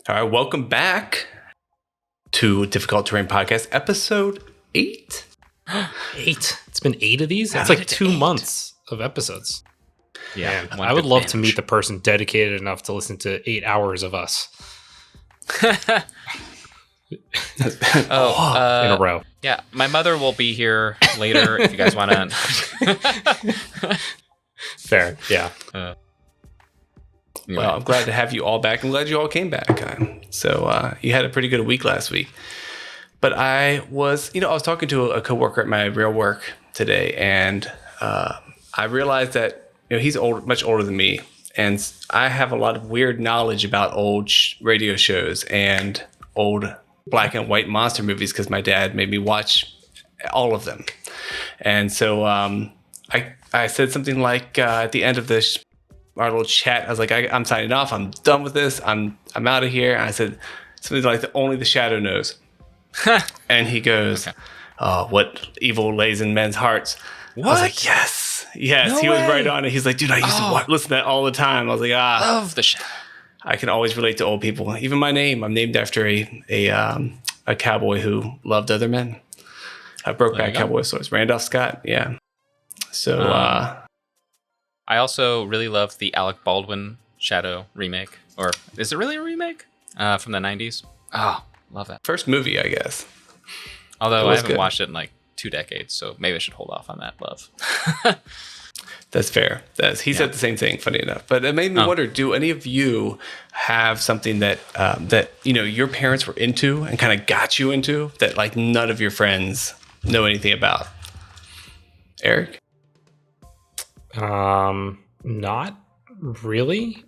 All right, welcome back to Difficult Terrain Podcast, episode 8. 8. It's been 8 of these? That's like 2 months of episodes. Yeah. Man, I would love to meet the person dedicated enough to listen to 8 hours of us. In a row. Yeah, my mother will be here later if you guys want to. Fair, yeah. Well, I'm glad to have you all back. I'm glad you all came back. So you had a pretty good week last week. But I was talking to a coworker at my real work today, and I realized that he's much older than me, and I have a lot of weird knowledge about old radio shows and old black and white monster movies because my dad made me watch all of them. And so I said something like at the end of our little chat, I was like, I'm signing off. I'm done with this. I'm out of here. And I said something like, only the shadow knows. And he goes, okay. What evil lays in men's hearts. What? I was like, yes. No he way. Was right on it. He's like, dude, I used to listen to that all the time. I was like, love the shadow. I can always relate to old people. Even my name, I'm named after a cowboy who loved other men. A Brokeback Cowboy stories. Randolph Scott. Yeah. So, I also really love the Alec Baldwin Shadow remake. Or is it really a remake? From the 90s? Oh, love that. First movie, I guess. Although I haven't watched it in like 2 decades, so maybe I should hold off on that love. That's fair. He said the same thing, funny enough. But it made me wonder, do any of you have something that your parents were into and kind of got you into that like none of your friends know anything about? Eric? Not really.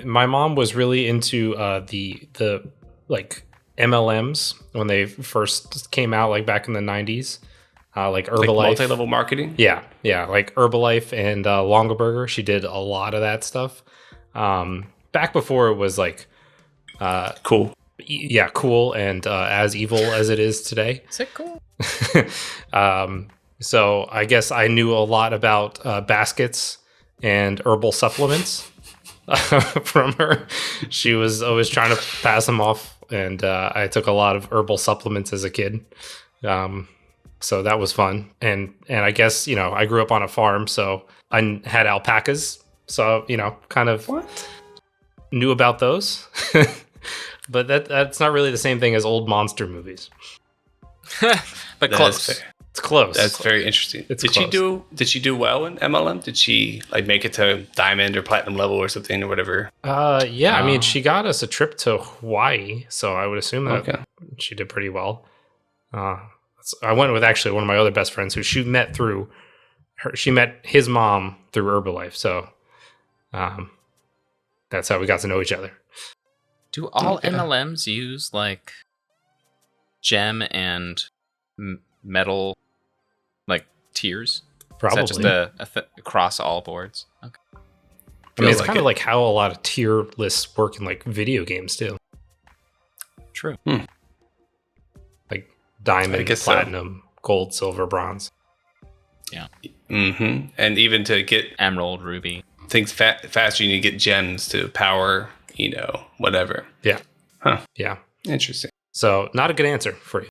My mom was really into the like MLMs when they first came out, like back in the 90s. Like Herbalife. Like multi-level marketing? Yeah. Like Herbalife and Longaberger. She did a lot of that stuff. Back before it was like... cool. Yeah, cool and as evil as it is today. Is it cool? So I guess I knew a lot about baskets and herbal supplements from her. She was always trying to pass them off, and I took a lot of herbal supplements as a kid. So that was fun. And I guess, I grew up on a farm, so I had alpacas. So, kind of knew about those. But that's not really the same thing as old monster movies. But close. It's close. That's very interesting. Did she do well in MLM? Did she like make it to diamond or platinum level or something or whatever? Yeah. I mean, she got us a trip to Hawaii, so I would assume that she did pretty well. I went with actually one of my other best friends who she met his mom through Herbalife. So that's how we got to know each other. Do all MLMs use like gem and metal like tiers? Probably. Is that just across all boards? Okay. I mean, it's kind of like how a lot of tier lists work in like video games too. True. Like diamond, platinum, gold, silver, bronze. Yeah. Mm-hmm. And even to get emerald, ruby, things faster, you need to get gems to power, whatever. Yeah. Huh. Yeah. Interesting. So not a good answer for you.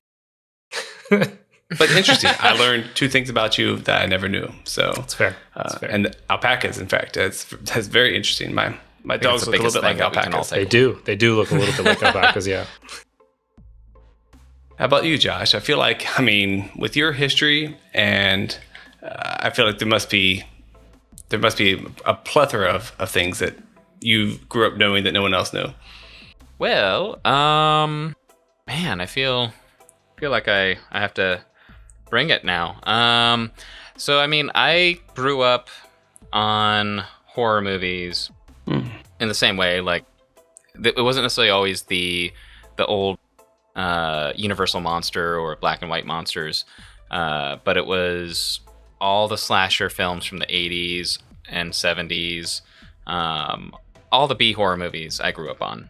But interesting. I learned 2 things about you that I never knew. So it's fair. And alpacas, in fact, that's very interesting. My dogs look a little bit like alpacas. They do look a little bit like alpacas. Yeah. How about you, Josh? I feel like, with your history, and I feel like there must be a plethora of things that you grew up knowing that no one else knew. Well, man, I feel like I have to bring it now. So I grew up on horror movies in the same way. Like, it wasn't necessarily always the old Universal monster or black and white monsters, but it was all the slasher films from the 80s and 70s, all the B horror movies I grew up on.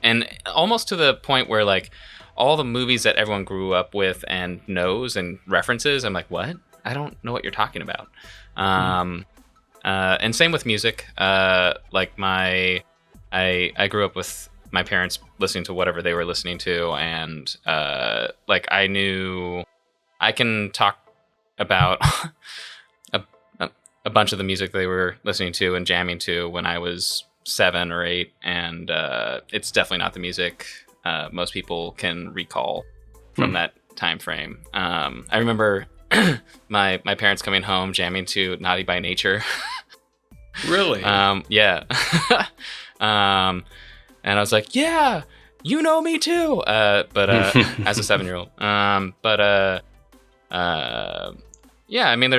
And almost to the point where like all the movies that everyone grew up with and knows and references, I'm like, what? I don't know what you're talking about. And same with music. Like I grew up with my parents listening to whatever they were listening to, and like I can talk about a bunch of the music they were listening to and jamming to when I was 7 or 8, and it's definitely not the music most people can recall from that time frame. I remember my parents coming home jamming to Naughty by Nature. Really? Yeah. And I was like, yeah, you know me too. But as a 7-year-old. Yeah, I mean,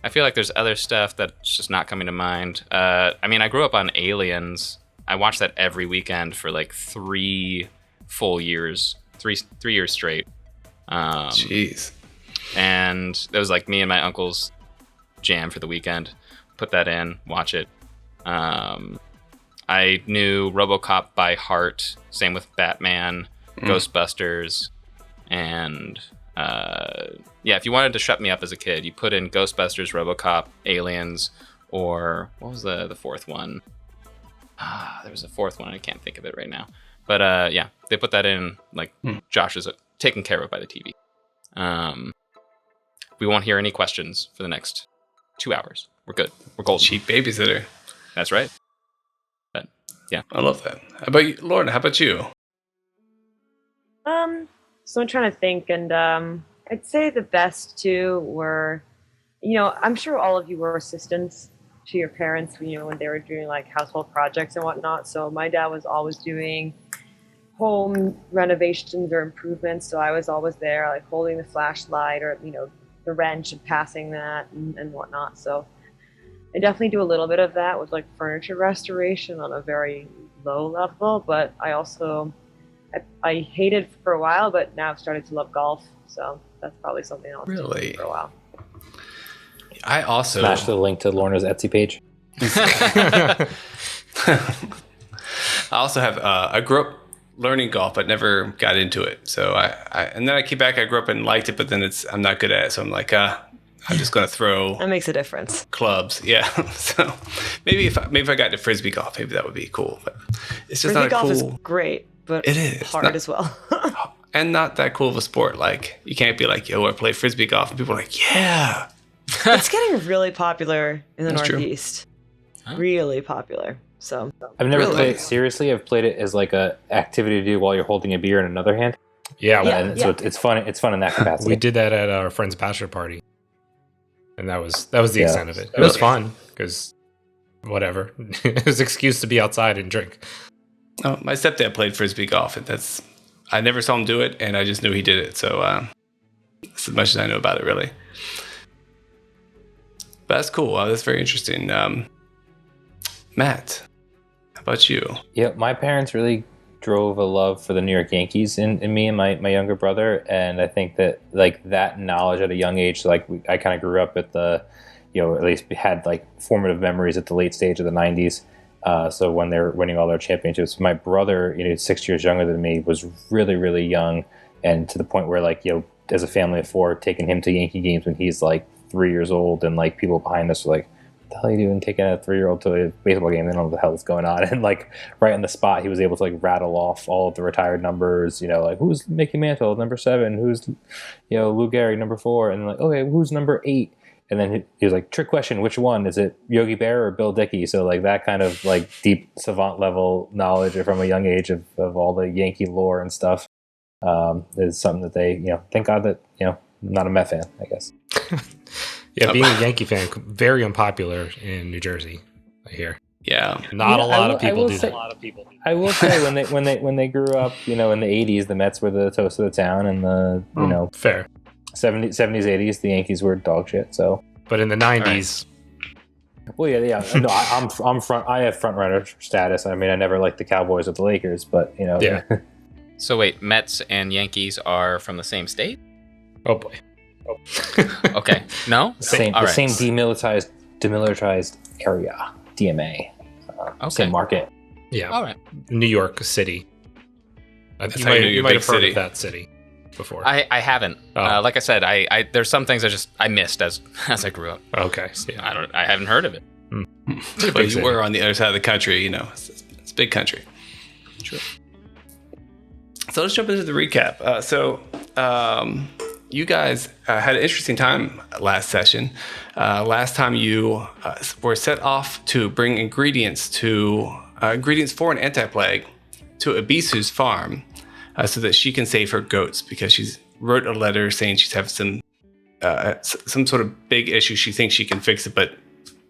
I feel like there's other stuff that's just not coming to mind. I mean, I grew up on Aliens. I watched that every weekend for like 3 full years, three years straight. Jeez. And it was like me and my uncle's jam for the weekend. Put that in, watch it. I knew RoboCop by heart. Same with Batman, Ghostbusters, and yeah. If you wanted to shut me up as a kid, you put in Ghostbusters, RoboCop, Aliens, or what was the fourth one? There was a fourth one. I can't think of it right now. But yeah, they put that in. Like Josh is taken care of by the TV. We won't hear any questions for the next 2 hours. We're good. We're golden. Cheap babysitter. That's right. But yeah, I love that. How about you, Lauren? How about you? So I'm trying to think, and I'd say the best two were, I'm sure all of you were assistants to your parents, when they were doing like household projects and whatnot. So my dad was always doing home renovations or improvements, so I was always there, like holding the flashlight or the wrench and passing that and whatnot. So I definitely do a little bit of that with like furniture restoration on a very low level, but I also I hated for a while, but now I've started to love golf, so that's probably something else Really? for a while. I also Smash the link to Lorna's Etsy page. I also have I grew up learning golf, but never got into it. So and then I came back. I grew up and liked it, but then I'm not good at it. So I'm like, I'm just gonna throw That makes a difference. clubs. Yeah. So maybe if I got into frisbee golf, maybe that would be cool. But it's just Frisbee not a golf cool. is great, but It is hard not- as well. And not that cool of a sport. Like you can't be like, yo, I play frisbee golf, and people are like, yeah. It's getting really popular in the That's true. Northeast. Really popular. So I've never Really? played it seriously. I've played it as like a activity to do while you're holding a beer in another hand. Yeah, Yeah. And so it's fun. It's fun in that capacity. we did that at our friend's bachelor party, and that was the Yeah. extent of it. It was Really? fun because whatever, it was an excuse to be outside and drink. Oh, my stepdad played frisbee golf, and I never saw him do it, and I just knew he did it. So that's as much as I know about it, really. But that's cool. That's very interesting. Matt, how about you? Yeah, my parents really drove a love for the New York Yankees in me and my younger brother, and I think that like that knowledge at a young age, like I kind of grew up at the, at least had like formative memories at the late stage of the '90s. So when they're winning all their championships, my brother, 6 years younger than me, was really, really young, and to the point where like as a family of 4, taking him to Yankee games when he's like 3 years old, and like people behind us were like, what the hell are you doing taking a 3-year-old to a baseball game? They don't know what the hell is going on. And like right on the spot, he was able to like rattle off all of the retired numbers, like who's Mickey Mantle, number 7, who's, Lou Gehrig, number 4, and like, okay, who's number 8? And then he was like, trick question, which one? Is it Yogi Berra or Bill Dickey? So like that kind of like deep savant level knowledge from a young age of all the Yankee lore and stuff is something that they, thank God that, I'm not a Met fan, I guess. Yeah, being a Yankee fan, very unpopular in New Jersey. I hear Yeah. not a lot of people do say, that. I will say when they grew up, in the '80s, the Mets were the toast of the town, and the Fair, 70s, 80s, the Yankees were dog shit. So, but in the '90s, well, yeah. No, I'm front. I have front runner status. I mean, I never liked the Cowboys or the Lakers, but Yeah. So wait, Mets and Yankees are from the same state? oh boy, Okay. No? same All the right. same demilitarized area, DMA, Okay. same market. yeah, All right. New York City. That's You how you might, know you're you a might big have heard city. of that city. before? I haven't. Oh. Like I said, I there's some things I missed as I grew up. Okay. So, yeah. I haven't heard of it. But you were on the other side of the country, you know. It's a big country. Sure. So let's jump into the recap. You guys had an interesting time last session. Last time you were set off to bring ingredients for an anti-plague to Abisu's farm so that she can save her goats, because she's wrote a letter saying she's having some sort of big issue. She thinks she can fix it, but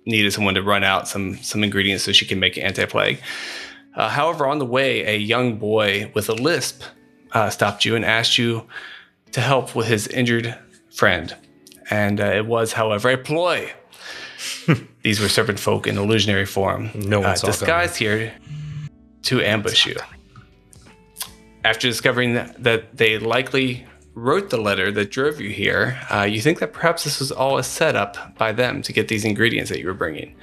needed someone to run out some ingredients so she can make an anti-plague. However, on the way, a young boy with a lisp stopped you and asked you to help with his injured friend. And it was, however, a ploy. These were serpent folk in illusionary form, No one saw disguised here to ambush you. After discovering that they likely wrote the letter that drove you here, you think that perhaps this was all a setup by them to get these ingredients that you were bringing.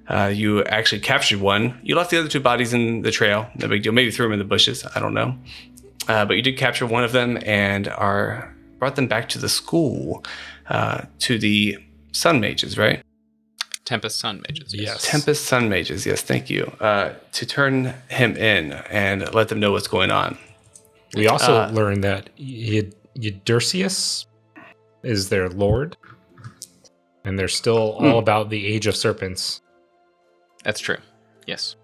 You actually captured one. You left the other two bodies in the trail. No big deal. Maybe threw them in the bushes. I don't know. But you did capture one of them and brought them back to the school, to the Sun Mages, right? Tempest Sun Mages. Yes. Tempest Sun Mages, yes, thank you. To turn him in and let them know what's going on. We also learned that Uddercius is their lord, and they're still all about the Age of Serpents. That's true. Yes.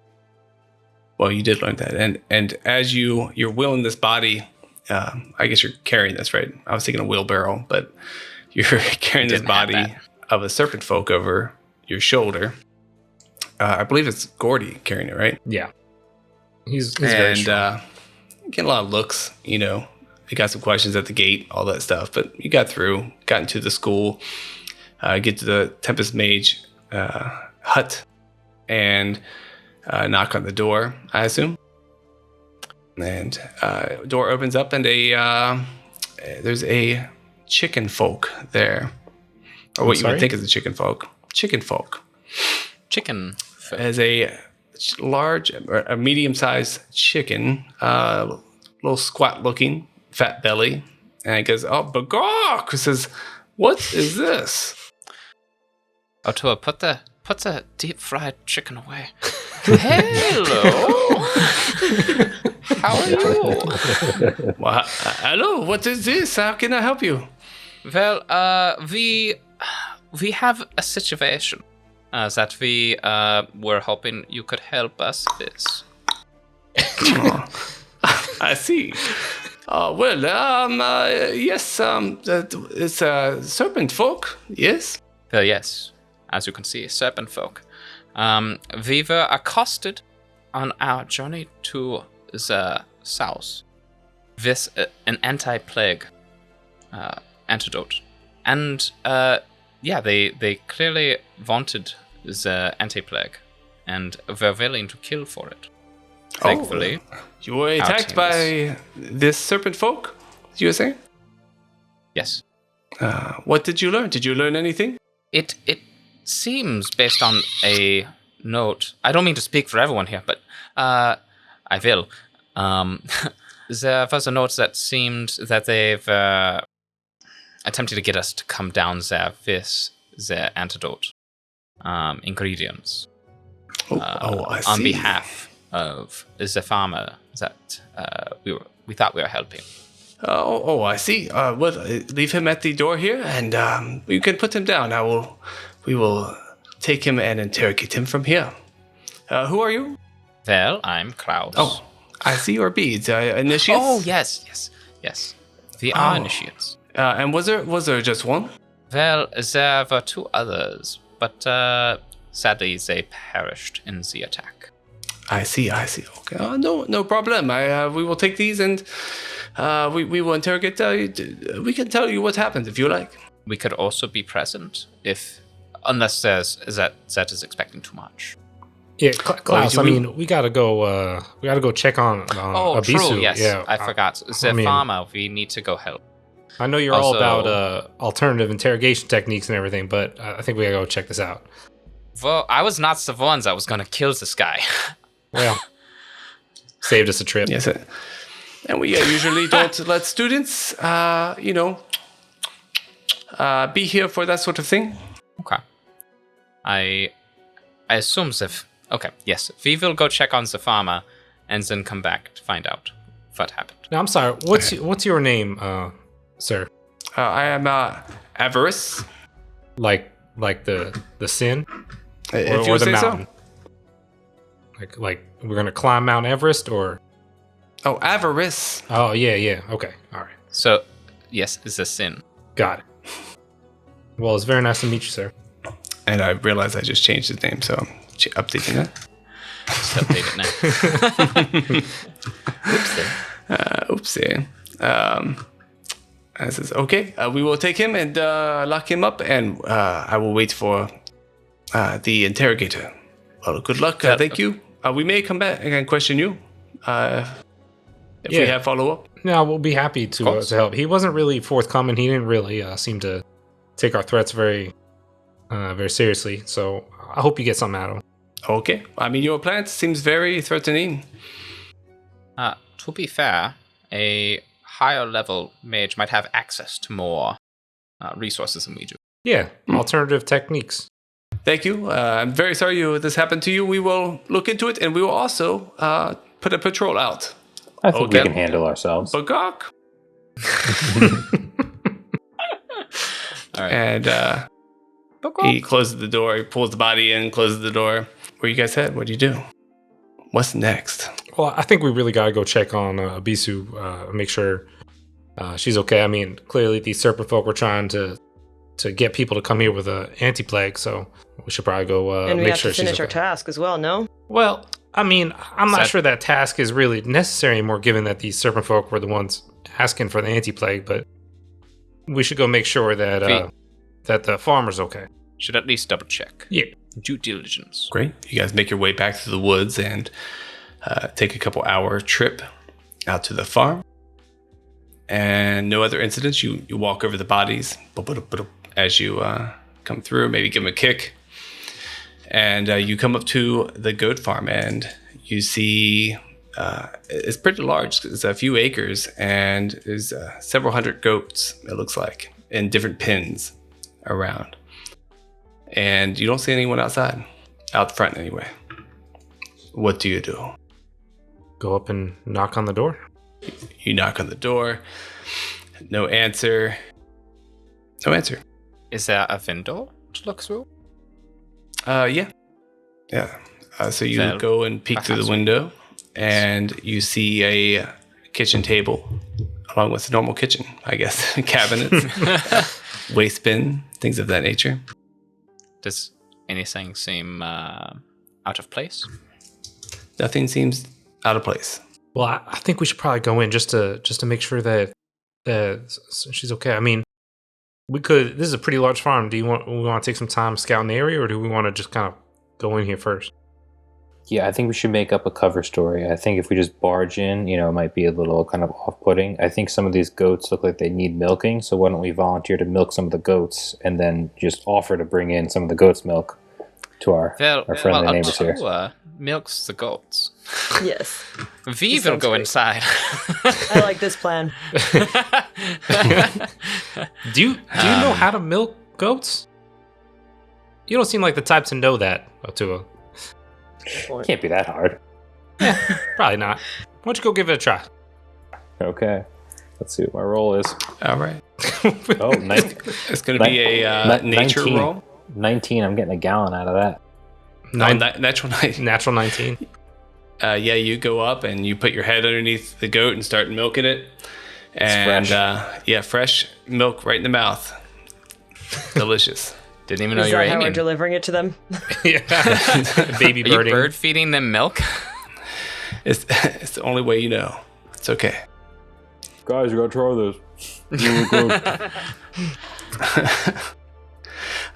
Well, you did learn that, and as you're wheeling this body, I guess you're carrying this, right? I was thinking a wheelbarrow, but you're carrying this body of a serpent folk over your shoulder. I believe it's Gordy carrying it, right? Yeah, he's very strong. Getting a lot of looks, you know. You got some questions at the gate, all that stuff, but you got through, got into the school, get to the Tempest Mage hut, and knock on the door, I assume. And door opens up, and there's a chicken folk there, or what you would think is a chicken folk. Chicken folk. As a large, a medium-sized chicken, little squat-looking, fat belly, and he goes, "Oh, bagok!" He says, "What is this?" Otua, put the deep fried chicken away. Hello. How are you? Well, hello. What is this? How can I help you? Well, we have a situation that we were hoping you could help us with. I see. Yes. It's serpent folk. Yes. Well, yes, as you can see, serpent folk. We were accosted on our journey to the south with an anti-plague antidote, and they clearly wanted the anti-plague and were willing to kill for it. Thankfully, you were attacked by this serpent folk, you were saying? Yes. What did you learn? Did you learn anything? It seems, based on a note, I don't mean to speak for everyone here, but I will. There was a note that seemed that they've attempted to get us to come down there with their antidote ingredients. I see. On behalf of the farmer that we thought we were helping. I see. Leave him at the door here, and you can put him down. We will take him and interrogate him from here. Who are you? Well, I'm Klaus. Oh, I see your beads. Initiates? Oh, yes. We are initiates. And was there just one? Well, there were two others, but sadly they perished in the attack. I see. Okay. No problem. We will take these and we will interrogate. We can tell you what happened if you like. We could also be present unless that is expecting too much. Yeah, Klaus. We gotta go. We gotta go check on Abisu. True. Yes, yeah, I forgot. The farmer. We need to go help. I know you're all about alternative interrogation techniques and everything, but I think we gotta go check this out. Well, I was not the one that was gonna kill this guy. Well, saved us a trip. Yes. And we usually don't let students, be here for that sort of thing. Okay. I assume okay, yes. We will go check on the farmer and then come back to find out what happened. Now, I'm sorry. What's your name, sir? I am Avarice. Like the sin, If you or the say mountain? so. Like we're gonna climb Mount Everest, or? Oh, Avarice. Oh yeah. Okay, all right, So, yes, it's a sin. got it. Well, it's very nice to meet you, sir. And I realized I just changed his name, so I'm updating that. Just update it now. Oopsie. I says, okay, we will take him and lock him up, and I will wait for the interrogator. Well, good luck. Thank you. We may come back and question you if we have follow-up. No, we'll be happy to help. He wasn't really forthcoming. He didn't really seem to take our threats very seriously. So I hope you get something out of him. Okay. I mean, your plan seems very threatening. To be fair, a higher level mage might have access to more resources than we do. Yeah, alternative techniques. Thank you. I'm very sorry this happened to you. We will look into it, and we will also put a patrol out. I think we can handle ourselves. Bagok. All right. And he closes the door. He pulls the body in, closes the door. Where you guys head? What do you do? What's next? Well, I think we really got to go check on Abisu, make sure she's okay. I mean, clearly these serpent folk were trying to get people to come here with an anti-plague, so we should probably go and we make have sure to she's finish okay. our task as well, no? Well, I mean, I'm not sure that task is really necessary anymore, given that these serpent folk were the ones asking for the anti-plague, but we should go make sure that that the farmer's okay. Should at least double check. Yeah. Due diligence. Great. You guys make your way back through the woods and take a couple hour trip out to the farm. And no other incidents. You walk over the bodies as you come through. Maybe give them a kick. And you come up to the goat farm, and you see it's pretty large. It's a few acres, and there's several hundred goats, it looks like, in different pens around. And you don't see anyone outside, out front anyway. What do you do? Go up and knock on the door. You knock on the door. No answer. No answer. Is there a window to look through? Yeah. So you go and peek through the window, and you see a kitchen table, along with a normal kitchen, I guess, cabinets, waste bin, things of that nature. Does anything seem out of place? Nothing seems out of place. Well, I think we should probably go in just to make sure that she's okay. I mean, we could. This is a pretty large farm. Do we want to take some time scouting the area, or do we want to just kind of go in here first? Yeah, I think we should make up a cover story. I think if we just barge in, it might be a little kind of off-putting. I think some of these goats look like they need milking, so why don't we volunteer to milk some of the goats and then just offer to bring in some of the goats' milk to our friendly neighbors here. Milks the goats. Yes. We will go inside. I like this plan. Do you know how to milk goats? You don't seem like the type to know that, Otua. Can't be that hard. Probably not. Why don't you go give it a try? Okay. Let's see what my roll is. All right. Oh, It's going to be a nature 19. roll. 19. I'm getting a gallon out of that. Natural 19. Natural 19. Yeah, you go up and you put your head underneath the goat and start milking it. And fresh. Fresh milk right in the mouth. Delicious. Didn't even know Is you were that how we're Indian. delivering it to them? Yeah. Baby Are you birding. bird feeding them milk? It's the only way you know. It's okay. Guys, you gotta try this. Really good.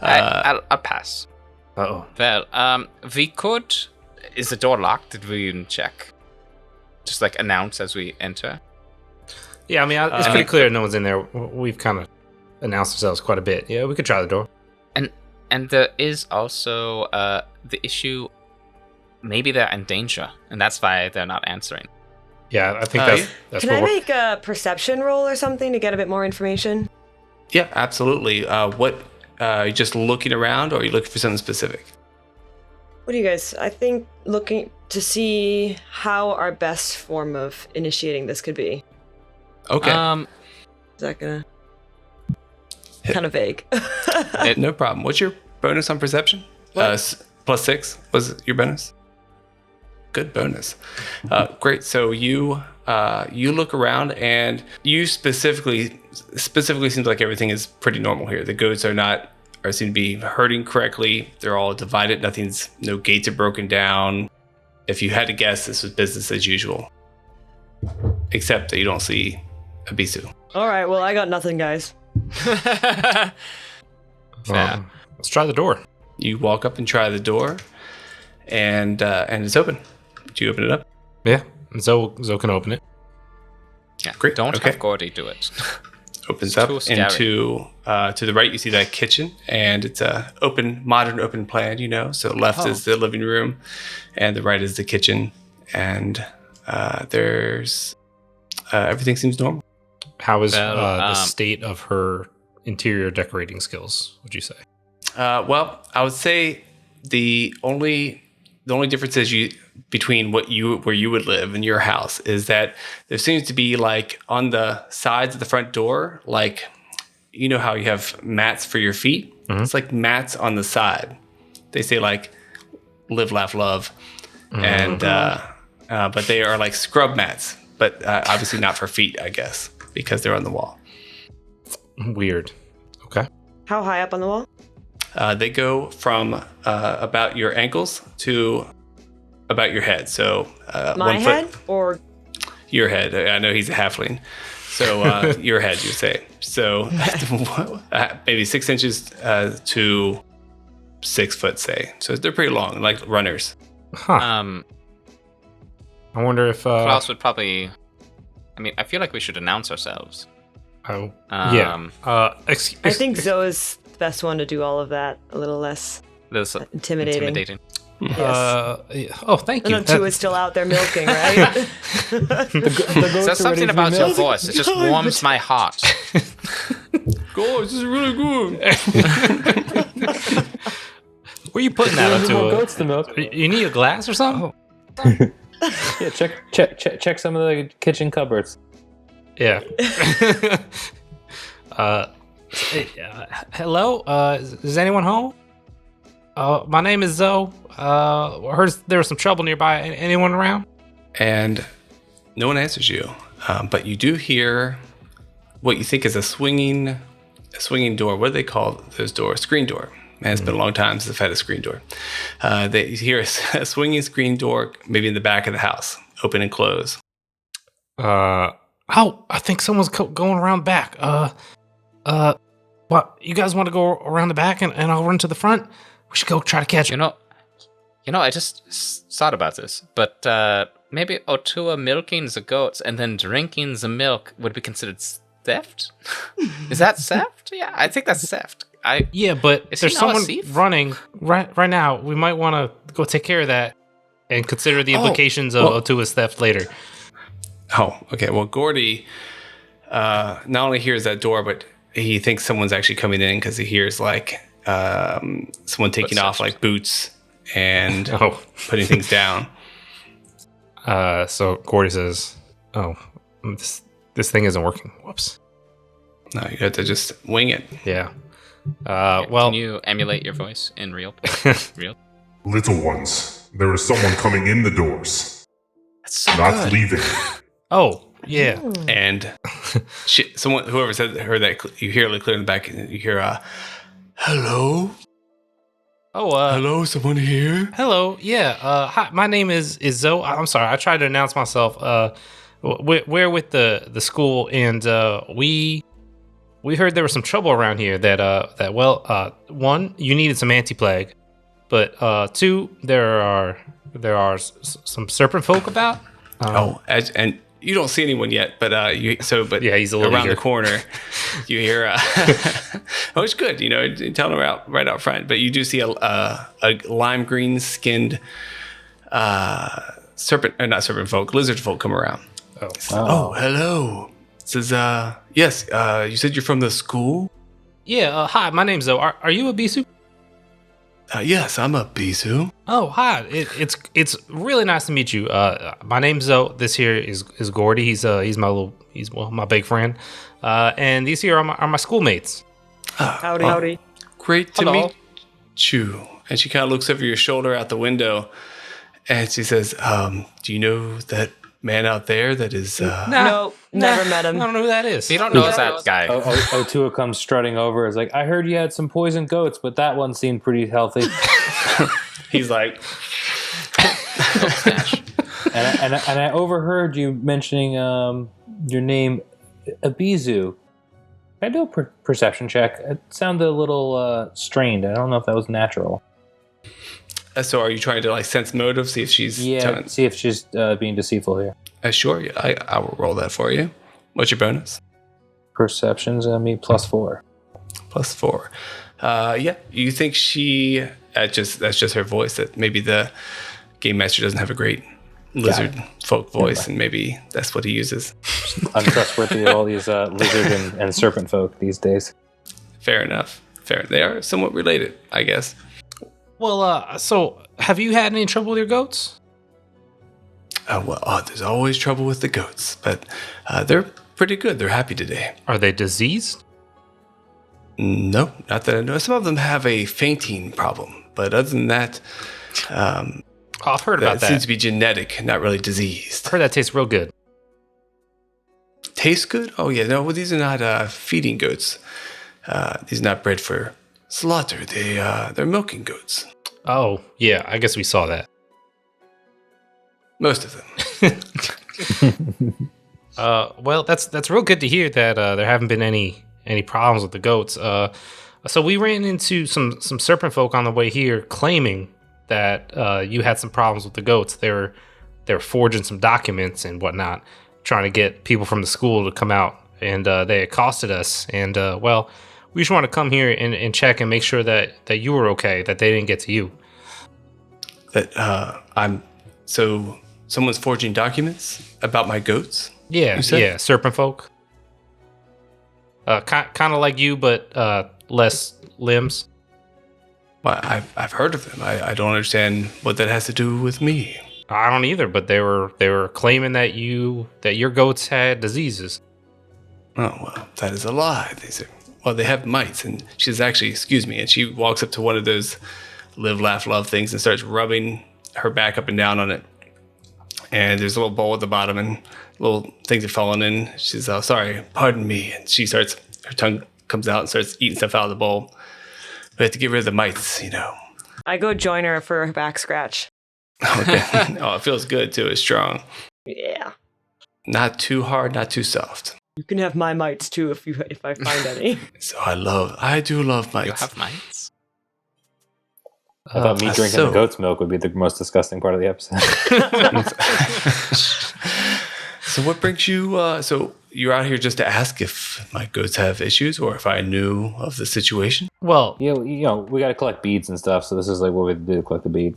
I'll pass. Uh-oh. Well, we could... Is the door locked? Did we even check? Just like announce as we enter? Yeah, I mean, it's pretty clear no one's in there. We've kind of announced ourselves quite a bit. Yeah, we could try the door. And there is also the issue, maybe they're in danger, and that's why they're not answering. Yeah, I think that's Can I what we're... make a perception roll or something to get a bit more information? Yeah, absolutely. Are you just looking around, or are you looking for something specific? What do you guys? I think looking to see how our best form of initiating this could be. Okay. Is that gonna? Kind of vague. No problem. What's your bonus on perception? +6 was your bonus. Good bonus. Great. So you look around, and you specifically seems like everything is pretty normal here. The goats seem to be herding correctly. They're all divided. No gates are broken down. If you had to guess, this was business as usual, except that you don't see a Bisu. All right. Well, I got nothing, guys. Let's try the door. You walk up and try the door, and it's open. Do you open it up? Yeah, Zoe can open it. Yeah, Great. Don't Okay. have Gordy do it. Opens It's up too scary. into to the right. You see that kitchen, and it's a modern open plan. So left is the living room, and the right is the kitchen, and there's everything seems normal. How is the state of her interior decorating skills, would you say? Well, I would say the only difference is between where you would live and your house is that there seems to be, like, on the sides of the front door, like, how you have mats for your feet. Mm-hmm. It's like mats on the side. They say, like, live, laugh, love, and but they are like scrub mats, but obviously not for feet, I guess, because they're on the wall. Weird. Okay. How high up on the wall? They go from about your ankles to about your head. So My 1 head foot, or your head. I know he's a halfling, so your head, you say. So maybe 6 inches to 6 foot, say. So they're pretty long, like runners. Huh. I wonder if Klaus would probably. I mean, I feel like we should announce ourselves. Oh, yeah. I think Zoe's the best one to do all of that. A little less This intimidating. Thank you. And Tua is still out there milking, right? There's something about your voice. It just warms my heart. Gosh, this is really good. Where are you putting that, More Tua? goats to milk. You need a glass or something? Yeah, check some of the kitchen cupboards. Yeah. Hello? Is anyone home? My name is Zoe. I heard there was some trouble nearby. Anyone around? And no one answers you, but you do hear what you think is a swinging door. What do they call those doors? Screen door. Man, it's been a long time since I've had a screen door. You hear a swinging screen door, maybe in the back of the house, open and close. I think someone's going around back. What? You guys want to go around the back and I'll run to the front? We should go try to catch him. I just thought about this, but maybe Otua milking the goats and then drinking the milk would be considered theft? Is that theft? Yeah, I think that's theft. Yeah, but Is there's he not a someone thief? running right now. We might want to go take care of that and consider the implications of Otua's theft later. Oh, okay. Well, Gordy not only hears that door, but he thinks someone's actually coming in because he hears, like, someone taking off, like, boots and putting things down. So Gordy says, this thing isn't working. Whoops. No, you have to just wing it. Yeah. Can you emulate your voice in real? Little ones, there is someone coming in the doors, That's so not good. leaving. Oh, yeah. And whoever heard that, you hear it clear in the back, and you hear, hello? Hello, someone here? Hello. Yeah. Hi, my name is Zoe. I'm sorry. I tried to announce myself. We're with the school, and we heard there was some trouble around here. One, you needed some anti-plague, but two, there are some serpent folk about. And you don't see anyone yet, but he's a little around eager. the corner. You hear, it's good, tell them right out front. But you do see a lime green skinned lizard folk come around. Oh, hello. Says, yes, you said you're from the school? Yeah, hi, my name's Zoe. Are you a Bisu? Yes, I'm a Bisu. Oh, hi. It's really nice to meet you. My name's Zoe. This here is Gordy. He's my big friend. And these here are my schoolmates. Howdy. Great to Hello. meet you. And she kind of looks over your shoulder out the window, and she says, do you know that man out there that is... No, never met him. I don't know who that is. You don't know it's that guy. Otua comes strutting over. Is like, I heard you had some poison goats, but that one seemed pretty healthy. He's like... and I overheard you mentioning your name, Abizu. Can I do a perception check? It sounded a little strained. I don't know if that was natural. So are you trying to like sense motive, see if she's... See if she's being deceitful here. Sure, I will roll that for you. What's your bonus? Perception's me +4. +4. Yeah, you think she... that's just her voice, that maybe the game master doesn't have a great lizard folk voice, and maybe that's what he uses. Untrustworthy of all these lizard and serpent folk these days. Fair enough. They are somewhat related, I guess. Well, so have you had any trouble with your goats? There's always trouble with the goats, but they're pretty good. They're happy today. Are they diseased? No, not that I know. Some of them have a fainting problem, but other than that, I've heard about it that. seems to be genetic, not really diseased. I heard that tastes real good. Tastes good? Oh yeah, no. Well, these are not feeding goats. These are not bred for slaughter. They're milking goats. Oh, yeah, I guess we saw that. Most of them. Well, that's real good to hear that there haven't been any problems with the goats. So we ran into some serpent folk on the way here claiming that you had some problems with the goats. They were forging some documents and whatnot, trying to get people from the school to come out, and they accosted us. And we just want to come here and check and make sure that you were okay, that they didn't get to you. So someone's forging documents about my goats? Yeah, serpent folk. Kind of like you, but less limbs. Well, I've heard of them. I don't understand what that has to do with me. I don't either, but they were claiming that your goats had diseases. Oh, well, that is a lie. They say, well, they have mites. And she says, actually, excuse me. And she walks up to one of those live, laugh, love things and starts rubbing her back up and down on it. And there's a little bowl at the bottom and little things are falling in. She says, oh, sorry, pardon me. And her tongue comes out and starts eating stuff out of the bowl. We have to get rid of the mites, I go join her for her back scratch. Okay. Oh, it feels good too. It's strong. Yeah. Not too hard, not too soft. You can have my mites too if I find any. So I do love mites. You have mites? I thought me drinking the goat's milk would be the most disgusting part of the episode. So what brings you, so you're out here just to ask if my goats have issues or if I knew of the situation? Well, we got to collect beads and stuff, so this is like what we do to collect the bead.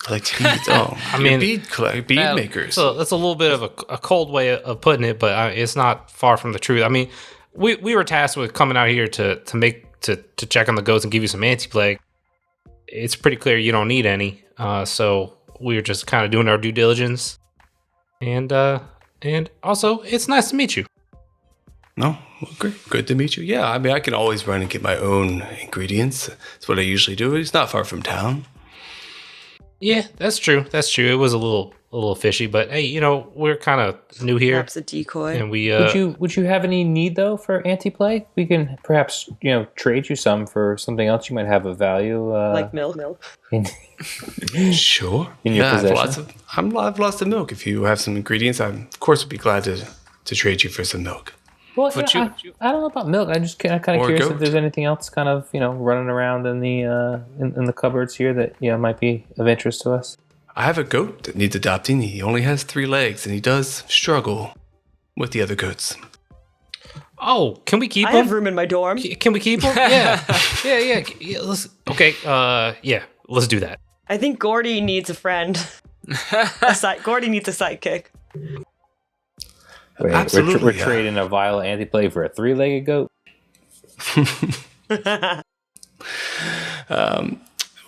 Collect beads? Oh, I mean, bead makers. So that's a little bit of a cold way of putting it, but it's not far from the truth. I mean, we were tasked with coming out here to check on the goats and give you some anti-plague. It's pretty clear you don't need any, so we were just kind of doing our due diligence, and also it's nice to meet you. No, well, great, good to meet you. Yeah, I mean, I can always run and get my own ingredients. That's what I usually do. It's not far from town. Yeah, that's true. It was a little fishy, but hey, we're kind of new here. Perhaps a decoy. And we Would you have any need though for anti-plague? We can perhaps trade you some for something else you might have of value. Like milk. Sure. In your I possession. have lots of milk. If you have some ingredients, I of course would be glad to trade you for some milk. Well, Would I don't know about milk. I'm kind of curious goat. if there's anything else kind of running around in the in the cupboards here that might be of interest to us. I have a goat that needs adopting. He only has 3 legs, and he does struggle with the other goats. Oh, can we keep I him? have room in my dorm. Can we keep him? Yeah. Let's do that. I think Gordy needs a friend. Gordy needs a sidekick. Wait, Absolutely, we're yeah. trading a vile anti-plague for a three-legged goat?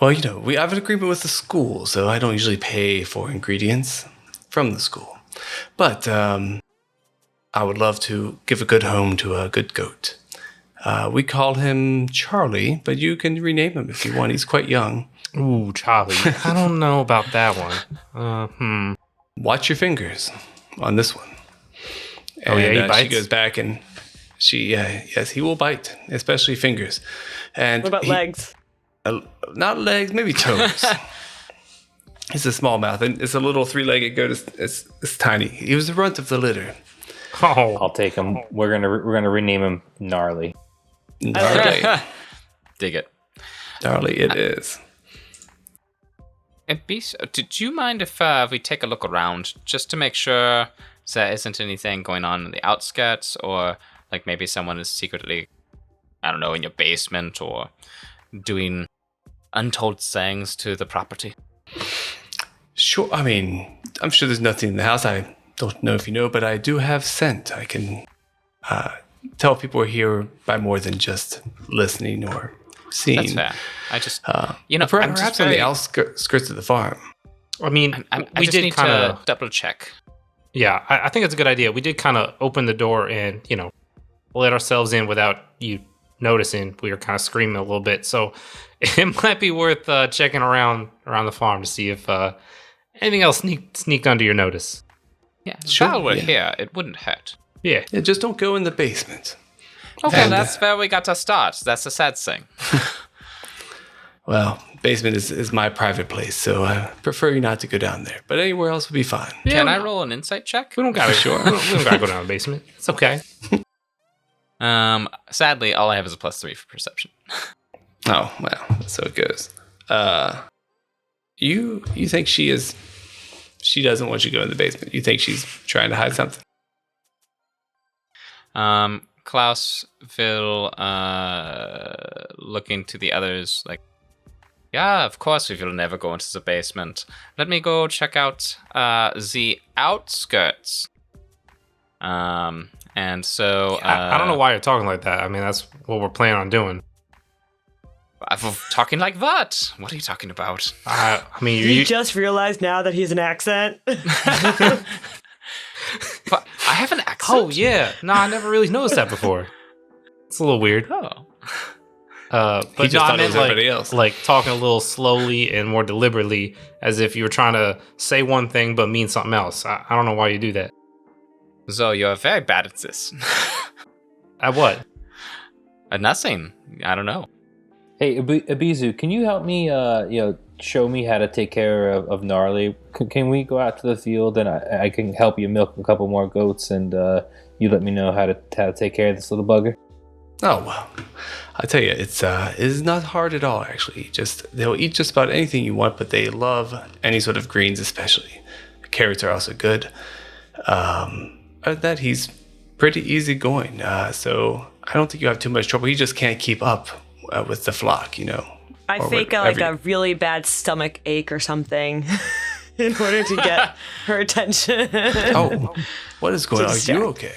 Well, we have an agreement with the school, so I don't usually pay for ingredients from the school. But I would love to give a good home to a good goat. We call him Charlie, but you can rename him if you want. He's quite young. Ooh, Charlie. I don't know about that one. Watch your fingers on this one. Oh, yeah, he She bites? goes back and yes, he will bite, especially fingers. And What about legs? Not legs, maybe toes. It's a small mouth, and it's a little three-legged goat. It's tiny. He was the runt of the litter. Oh, I'll take him. We're gonna rename him Gnarly. Gnarly, Dig it. gnarly it is. And did you mind if we take a look around just to make sure there isn't anything going on in the outskirts, or like maybe someone is secretly, I don't know, in your basement or doing untold things to the property? Sure. I mean, I'm sure there's nothing in the house. I don't know if you know, but I do have scent. I can tell people are here by more than just listening or seeing. That's fair. I just, I'm perhaps just on the very- outskirts of the farm. I mean, I we just did need kind to of. double check. Yeah, I think it's a good idea. We did kind of open the door and, let ourselves in without you noticing. We were kind of screaming a little bit. So it might be worth checking around the farm to see if anything else sneaked under your notice. Yeah, Sure, while we're yeah. here, it wouldn't hurt. Yeah. Yeah, just don't go in the basement. Okay, And, that's where we got to start. That's the sad thing. Well, basement is my private place, so I prefer you not to go down there. But anywhere else would be fine. Can I roll an insight check? We don't gotta we don't gotta go down the basement. It's okay. Sadly, all I have is a +3 for perception. Oh, well, so it goes. You think she doesn't want you to go in the basement. You think she's trying to hide something. Klaus will looking to the others like, yeah, of course we will never go into the basement. Let me go check out the outskirts. And so I don't know why you're talking like that. I mean, that's what we're planning on doing. I'm talking like that. What are you talking about? I mean, You just realized now that he's an accent? But I have an accent. Oh yeah, no, I never really noticed that before. It's a little weird. Oh. But He just no, I thought it meant was everybody else. like talking a little slowly and more deliberately, as if you were trying to say one thing but mean something else. I don't know why you do that. So you're very bad at this. At what? Nothing. I don't know. Hey, Abizu, can you help me? Show me how to take care of Gnarly. Can we go out to the field and I can help you milk a couple more goats, and you let me know how to take care of this little bugger? Oh well, I tell you, it is not hard at all. Actually, they'll eat just about anything you want, but they love any sort of greens, especially. Carrots are also good. Other than that, he's pretty easygoing. So I don't think you have too much trouble. He just can't keep up with the flock, I or fake whatever. a really bad stomach ache or something in order to get her attention. Oh, what is going on? Are distract. you okay?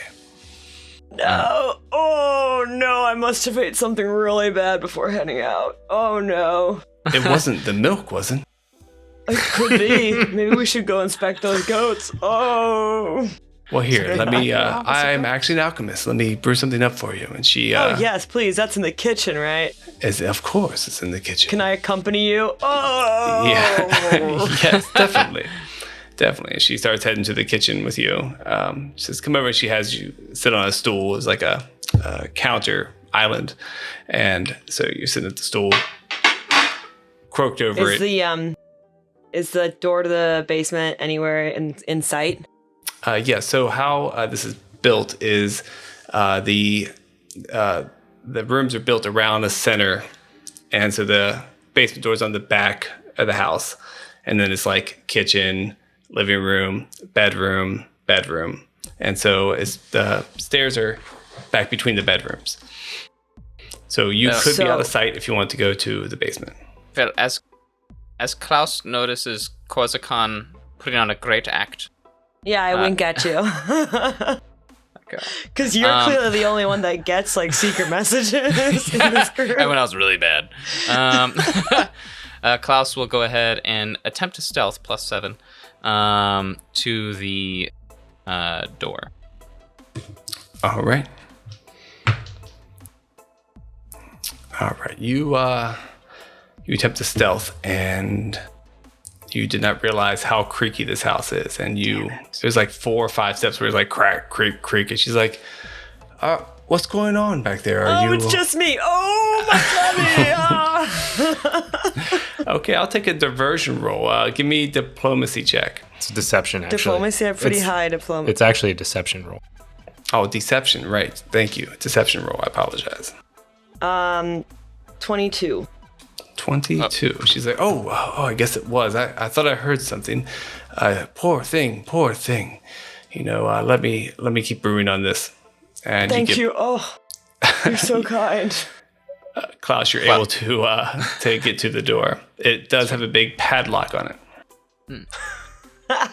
No. Oh no, I must have ate something really bad before heading out. Oh no. It wasn't the milk, wasn't? It could be. Maybe we should go inspect those goats. Oh. Well, here, let me. I'm actually an alchemist. Let me brew something up for you. And she. Oh yes, please. That's in the kitchen, right? Of course, it's in the kitchen. Can I accompany you? Oh. Yeah. Yes, definitely. Definitely. And she starts heading to the kitchen with you. She says, come over, and she has you sit on a stool. It's like a counter island. And so you're sitting at the stool, croaked over it. Is the door to the basement anywhere in sight? Yeah, so how this is built is the rooms are built around a center. And so the basement door is on the back of the house. And then it's like kitchen, living room, bedroom. And so the stairs are back between the bedrooms. So you could be out of sight if you want to go to the basement. Well, as Klaus notices Korsakan putting on a great act, Yeah, I wink at you. God. Because you're clearly the only one that gets like secret messages in this group. Everyone else really bad. Klaus will go ahead and attempt to stealth +7 to the door. All right. You attempt to stealth, and you did not realize how creaky this house is. And there's like 4 or 5 steps where it's like crack, creak, creak. And she's like, what's going on back there? It's just me. Oh, my tummy. Okay, I'll take a diversion roll. Give me a diplomacy check. It's a deception, actually. Diplomacy, I have pretty high diplomacy. It's actually a deception roll. Oh, deception, right. Thank you. Deception roll, I apologize. 22. 22. She's like, oh, I guess it was. I thought I heard something. Poor thing. Let me keep brewing on this. And Thank you. Oh, you're so kind. Klaus, you're able to get to the door. It does have a big padlock on it.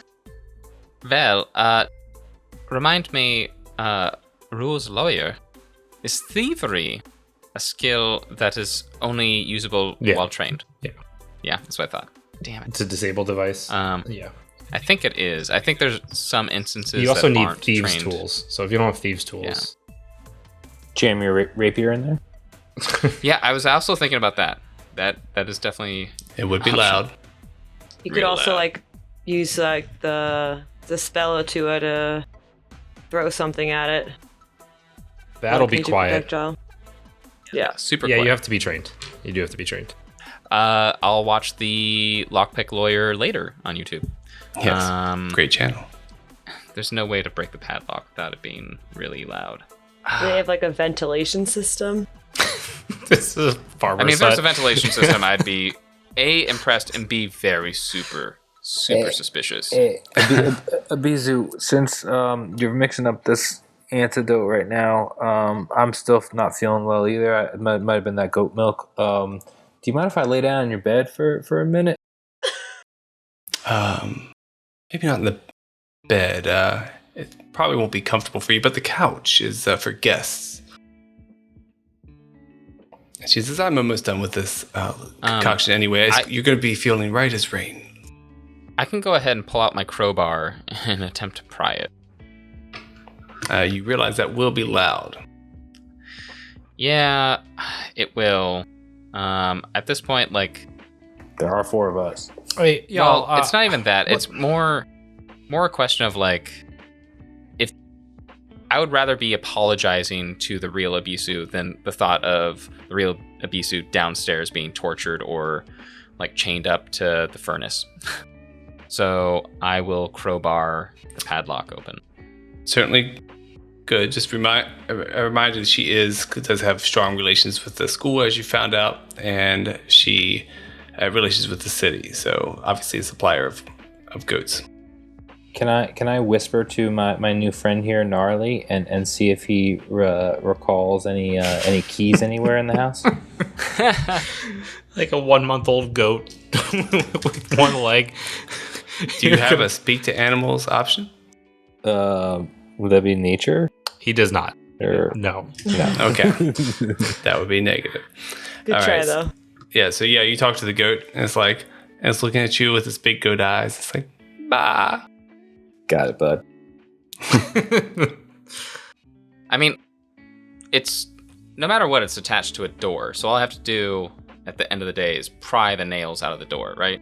Well, remind me, Rule's lawyer, is thievery a skill that is only usable while trained? Yeah, that's what I thought. Damn it. It's a disabled device. Yeah. I think it is. I think there's some instances You also that need aren't thieves' trained. tools. So if you don't have thieves' tools, Jam your rapier in there. Yeah, I was also thinking about that. That is definitely. It would be loud. You could also like use like the spell or two to throw something at it. that'll Like be major quiet. projectile. Yeah. Super Yeah, quiet. you have to be trained. You do have to be trained. I'll watch the Lockpick Lawyer later on YouTube. Yes. Great channel. There's no way to break the padlock without it being really loud. Do they have like a ventilation system? This is a farmer's I mean, if there's hut. a ventilation system, I'd be A, impressed, and B, very super suspicious. Hey, Abizu, since you're mixing up this antidote right now, I'm still not feeling well either. It might have been that goat milk. Do you mind if I lay down in your bed for a minute? Maybe not in the bed. It probably won't be comfortable for you, but the couch is for guests. She says, I'm almost done with this concoction anyway. You're going to be feeling right as rain. I can go ahead and pull out my crowbar and attempt to pry it. You realize that will be loud. Yeah, it will. At this point, like, There are 4 of us. Wait, well, y'all, it's not even that. It's more a question of like, if I would rather be apologizing to the real Abisu than the thought of the real Abisu downstairs being tortured or like chained up to the furnace. So I will crowbar the padlock open. Certainly good. Just a reminder that she does have strong relations with the school, as you found out, and she relations with the city. So obviously a supplier of goats. Can I whisper to my new friend here, Gnarly, and see if he recalls any keys anywhere in the house? like a 1-month-old goat with one leg. Do you have a speak to animals option? Would that be nature? He does not. Or No. Okay. That would be negative. Good All try right. though. Yeah, so you talk to the goat, and it's looking at you with its big goat eyes. It's like, bah. Got it, bud. I mean, it's no matter what, it's attached to a door. So all I have to do at the end of the day is pry the nails out of the door, right?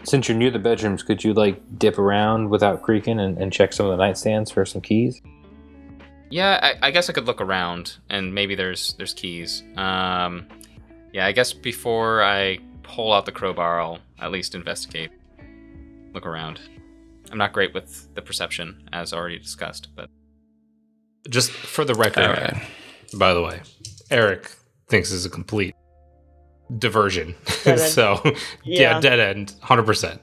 Since you're near the bedrooms, could you dip around without creaking and check some of the nightstands for some keys? Yeah, I guess I could look around and maybe there's keys. Yeah, I guess before I pull out the crowbar, I'll at least investigate, look around. I'm not great with the perception, as already discussed, but Just for the record, All right. by the way, Eric thinks it's a complete diversion. Dead end. So, Yeah. dead end, 100%.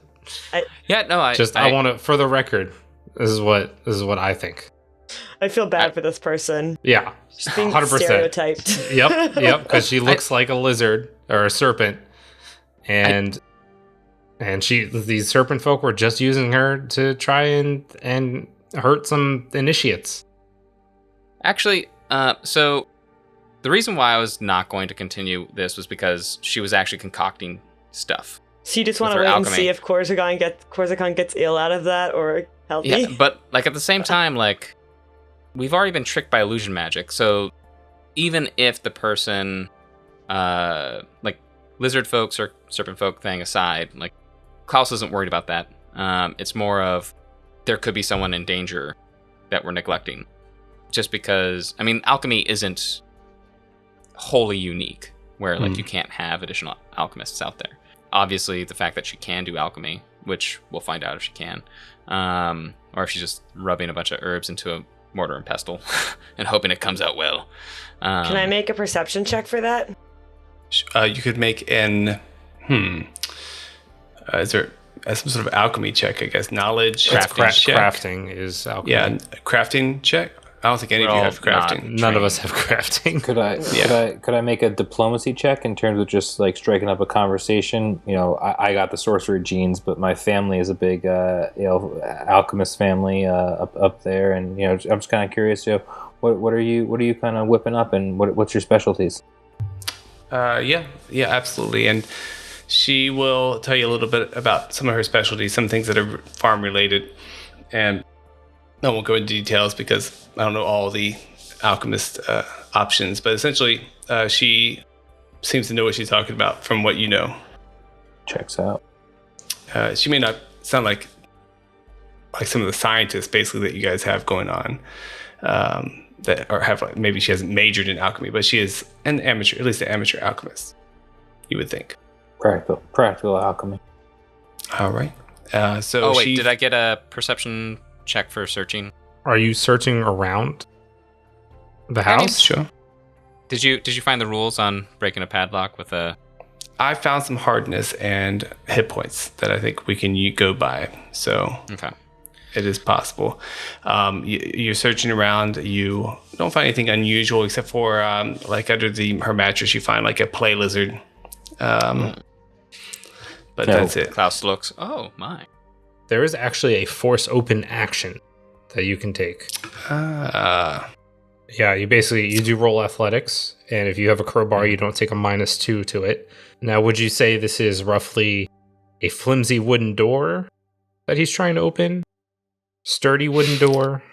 yeah, no, I want to, for the record, this is what I think. I feel bad for this person. Yeah, She's being 100%. stereotyped. Yep, because she looks like a lizard or a serpent, and these serpent folk were just using her to try and hurt some initiates. Actually, so the reason why I was not going to continue this was because she was actually concocting stuff. So you just want With to her wait alchemy. and see if Corsican gets ill out of that or healthy? Yeah, but like at the same time, like we've already been tricked by illusion magic. So even if the person, like lizard folks or serpent folk thing aside, like Klaus isn't worried about that. It's more of there could be someone in danger that we're neglecting. Just because, I mean, alchemy isn't wholly unique, where like you can't have additional alchemists out there. Obviously, the fact that she can do alchemy, which we'll find out if she can, or if she's just rubbing a bunch of herbs into a mortar and pestle and hoping it comes out well. Can I make a perception check for that? You could make an is there some sort of alchemy check? I guess knowledge, Crafting, check. crafting is alchemy. Yeah, a crafting check. I don't think any of you We're have all not- crafting. None of us have crafting. Could I make a diplomacy check in terms of just like striking up a conversation? You know, I got the sorcerer genes, but my family is a big alchemist family up there, and I'm just kind of curious. What are you kind of whipping up, and what's your specialties? Yeah, absolutely. And she will tell you a little bit about some of her specialties, some things that are farm related, and I won't go into details because I don't know all the alchemist options, but essentially she seems to know what she's talking about from what you know. Checks out. She may not sound like some of the scientists basically that you guys have going on, that or have like, maybe she hasn't majored in alchemy, but she is an amateur, at least an amateur alchemist, you would think. Practical alchemy. All right. So wait, did I get a perception check for searching? Are you searching around the house? Sure. Did you find the rules on breaking a padlock with a? I found some hardness and hit points that I think we can go by. So Okay. it is possible. You're searching around. You don't find anything unusual except for like under her mattress, you find like a play lizard. But that's it. Klaus looks. Oh my. There is actually a force open action that you can take. Yeah, you do roll athletics, and if you have a crowbar, you don't take a -2 to it. Now, would you say this is roughly a flimsy wooden door that he's trying to open? Sturdy wooden door?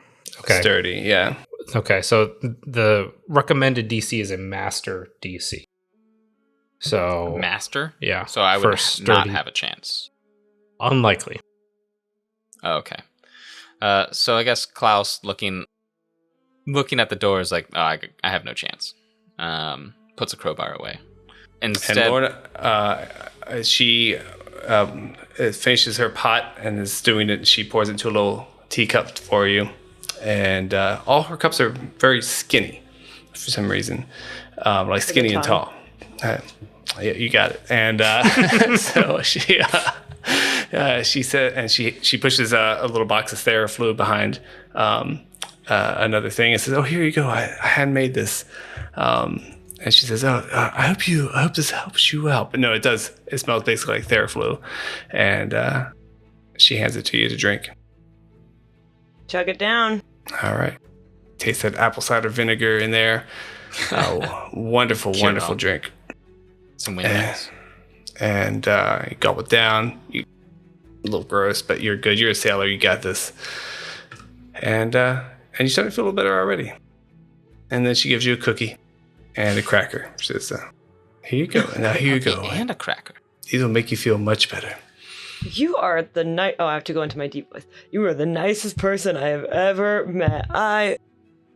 Okay. Sturdy, yeah. Okay, so the recommended DC is a master DC. So Master? yeah. So I would for not sturdy. have a chance. Unlikely. Okay. So I guess Klaus looking at the door is like, oh, I have no chance. Puts a crowbar away. Instead, And Lorna, she finishes her pot and is doing it. She pours it into a little teacup for you. And all her cups are very skinny for some reason. Like skinny and tall. Yeah, you got it. And so she said, and she pushes a little box of Theraflu behind another thing and says, "Oh, here you go. I handmade this." And she says, "Oh, I hope this helps you out." But no, it does. It smells basically like Theraflu, and she hands it to you to drink. Chug it down. All right. Taste that apple cider vinegar in there. Oh, wonderful, wonderful drink. some windmills. And you gulp it down. A little gross, but you're good. You're a sailor. You got this. And you start to feel a little better already. And then she gives you a cookie and a cracker. She says, "Here you go. Now here you go. And a cracker. These will make you feel much better." You are the Oh, I have to go into my deep voice. You are the nicest person I have ever met. I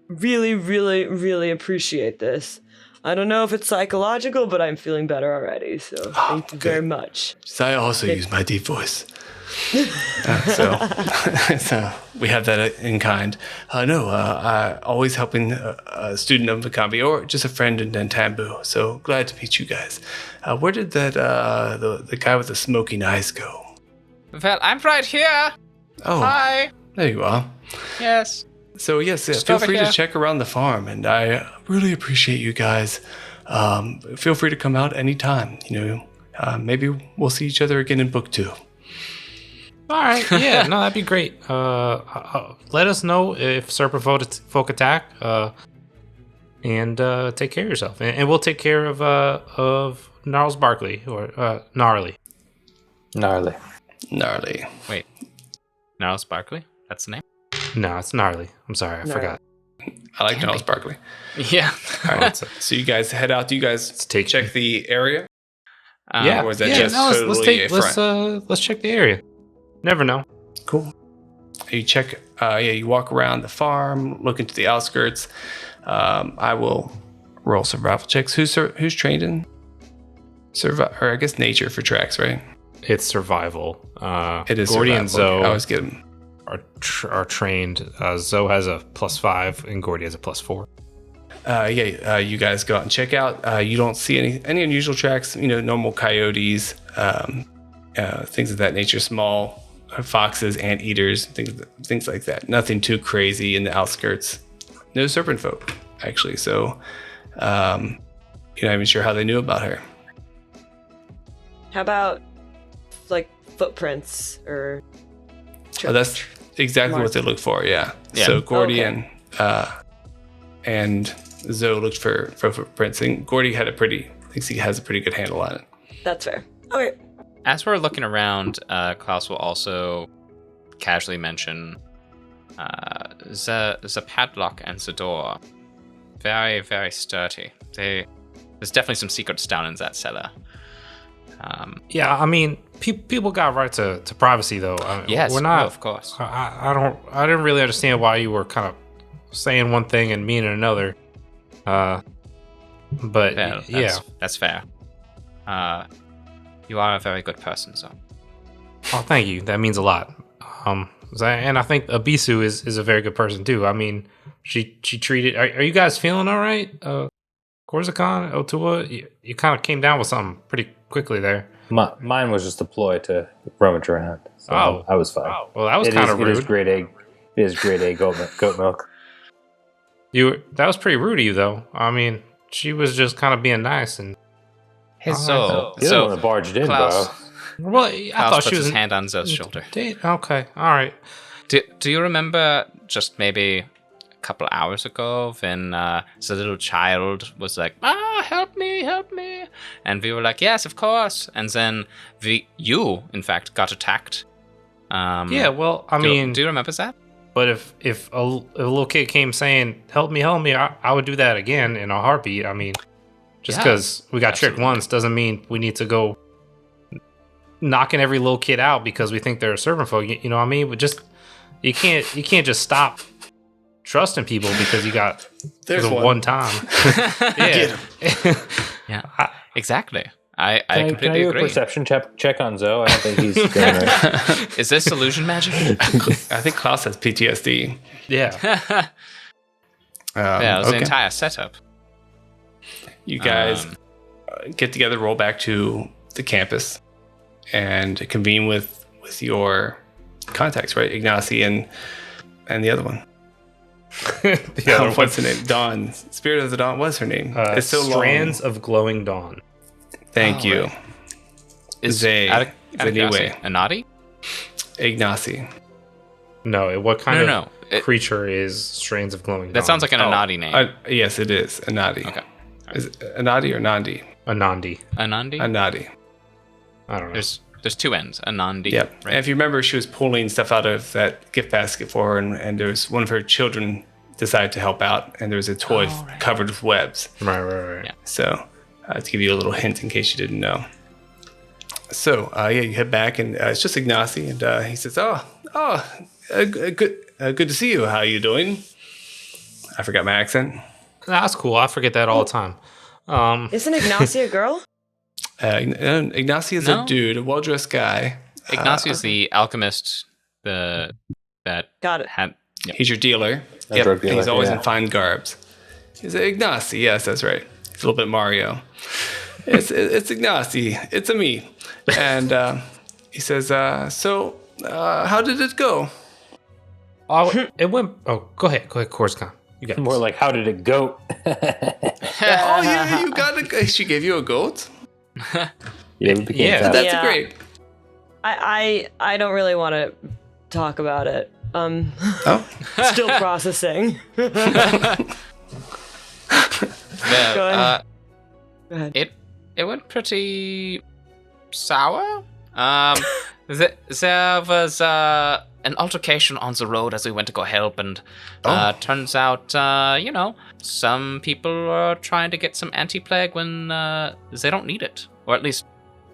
really, really, really appreciate this. I don't know if it's psychological, but I'm feeling better already. So thank you very much. So I also use my deep voice. So we have that in kind. Always helping a student of Maccabi or just a friend in Dentambu. So glad to meet you guys. Where did that the guy with the smoking eyes go? Well, I'm right here. Oh, Hi. there you are. Yes. So yes, Just feel over free here. to check around the farm, and I really appreciate you guys. Feel free to come out anytime. Maybe we'll see each other again in book 2. All right. Yeah. No, that'd be great. Let us know if serpent folk attack. And take care of yourself. And we'll take care of Gnarls Barkley or Gnarly. Gnarly. Wait, Gnarls Barkley? That's the name? No, it's Gnarly. I'm sorry, I forgot. I like Gnarls Barkley. Yeah. All right. So you guys head out. Do you guys check the area? Yeah. Or is that just totally a front? Let's check the area. Never know. Cool. You check. You walk around the farm, look into the outskirts. I will roll survival checks. Who's trained in survival? Or I guess nature for tracks, right? It's survival. It is Gordy survival. and Zoe I always get them. are trained. Zoe has a +5 and Gordy has a +4. You guys go out and check out. You don't see any unusual tracks. Normal coyotes, things of that nature. Small foxes, anteaters, things like that. Nothing too crazy in the outskirts. No serpent folk, actually. So, you're not even sure how they knew about her. How about like footprints or? That's exactly what they look for. Yeah. So Gordy and Zoe looked for footprints, and Gordy thinks he has a pretty good handle on it. That's fair. Okay. As we're looking around, Klaus will also casually mention the padlock and the door. Very, very sturdy. There's definitely some secrets down in that cellar. Yeah, I mean, people got right to privacy, though. Yes, we're not. of course. I didn't really understand why you were kind of saying one thing and meaning another. But yeah, that's fair. You are a very good person, so. Oh, thank you. That means a lot. And I think Abisu is a very good person too. I mean, she treated. Are you guys feeling all right? Corsican, Otua, you kind of came down with something pretty quickly there. Mine was just a ploy to rummage around. So I was fine. Oh, well, that was kind of rude. It is grade A goat milk. That was pretty rude of you, though. I mean, she was just kind of being nice and. So you're the one that barged in, Klaus, bro. Well, I Klaus thought puts she was his hand on Zoe's shoulder. Okay, all right. Do you remember just maybe a couple hours ago when the little child was like, help me, and we were like, yes, of course, and then you in fact got attacked. Yeah, well, I mean, do you remember that? But if a little kid came saying, help me, I would do that again in a heartbeat. I mean, just because we got tricked once doesn't mean we need to go knocking every little kid out because we think they're a servant folk. You know what I mean? But just you can't just stop trusting people because you got one time. Yeah. Yeah. Exactly. I completely can I do agree. a perception check on Zoe? I don't think he's doing right. Is this illusion magic? I think Klaus has PTSD. Yeah. Yeah, it was the entire setup. You guys get together, roll back to the campus, and convene with your contacts, right? Ignacy and the other one. What's her name? Dawn. Spirit of the Dawn. What's her name? It's so Strands of Glowing Dawn. Thank you. Right. Is Anyway. Anadi? Ignacy. No, what kind of creature is Strands of Glowing Dawn? That sounds like an Anadi name. Yes, it is. Anadi. Okay. Is it Anadi or Nandi? Anandi. Anadi. I don't know. There's two ends. Anandi. Yep. Right? And if you remember, she was pulling stuff out of that gift basket for her, and there was one of her children decided to help out, and there was a toy covered with webs. Right. Yeah. So, to give you a little hint in case you didn't know. So, you head back, and it's just Ignacy, and he says, good to see you. How are you doing? I forgot my accent. That's cool. I forget that all the time. Isn't Ignacy a girl? Ignacy is a dude, a well-dressed guy. Ignacy is the alchemist that Got it. had. Yep. He's your dealer. Drug dealer, He's always in fine garbs. He's Ignacy. Yes, that's right. He's a little bit Mario. It's Ignacy. It's a me. And he says, so how did it go? It went. Oh, go ahead, Corsican. You got More like, how did it go? You got she gave you a goat? Yeah, we became fat. That's great. I don't really want to talk about it. Oh, Still processing. Go Yeah, ahead. it went pretty sour. There was an altercation on the road as we went to go help, and turns out, some people are trying to get some anti-plague when they don't need it, or at least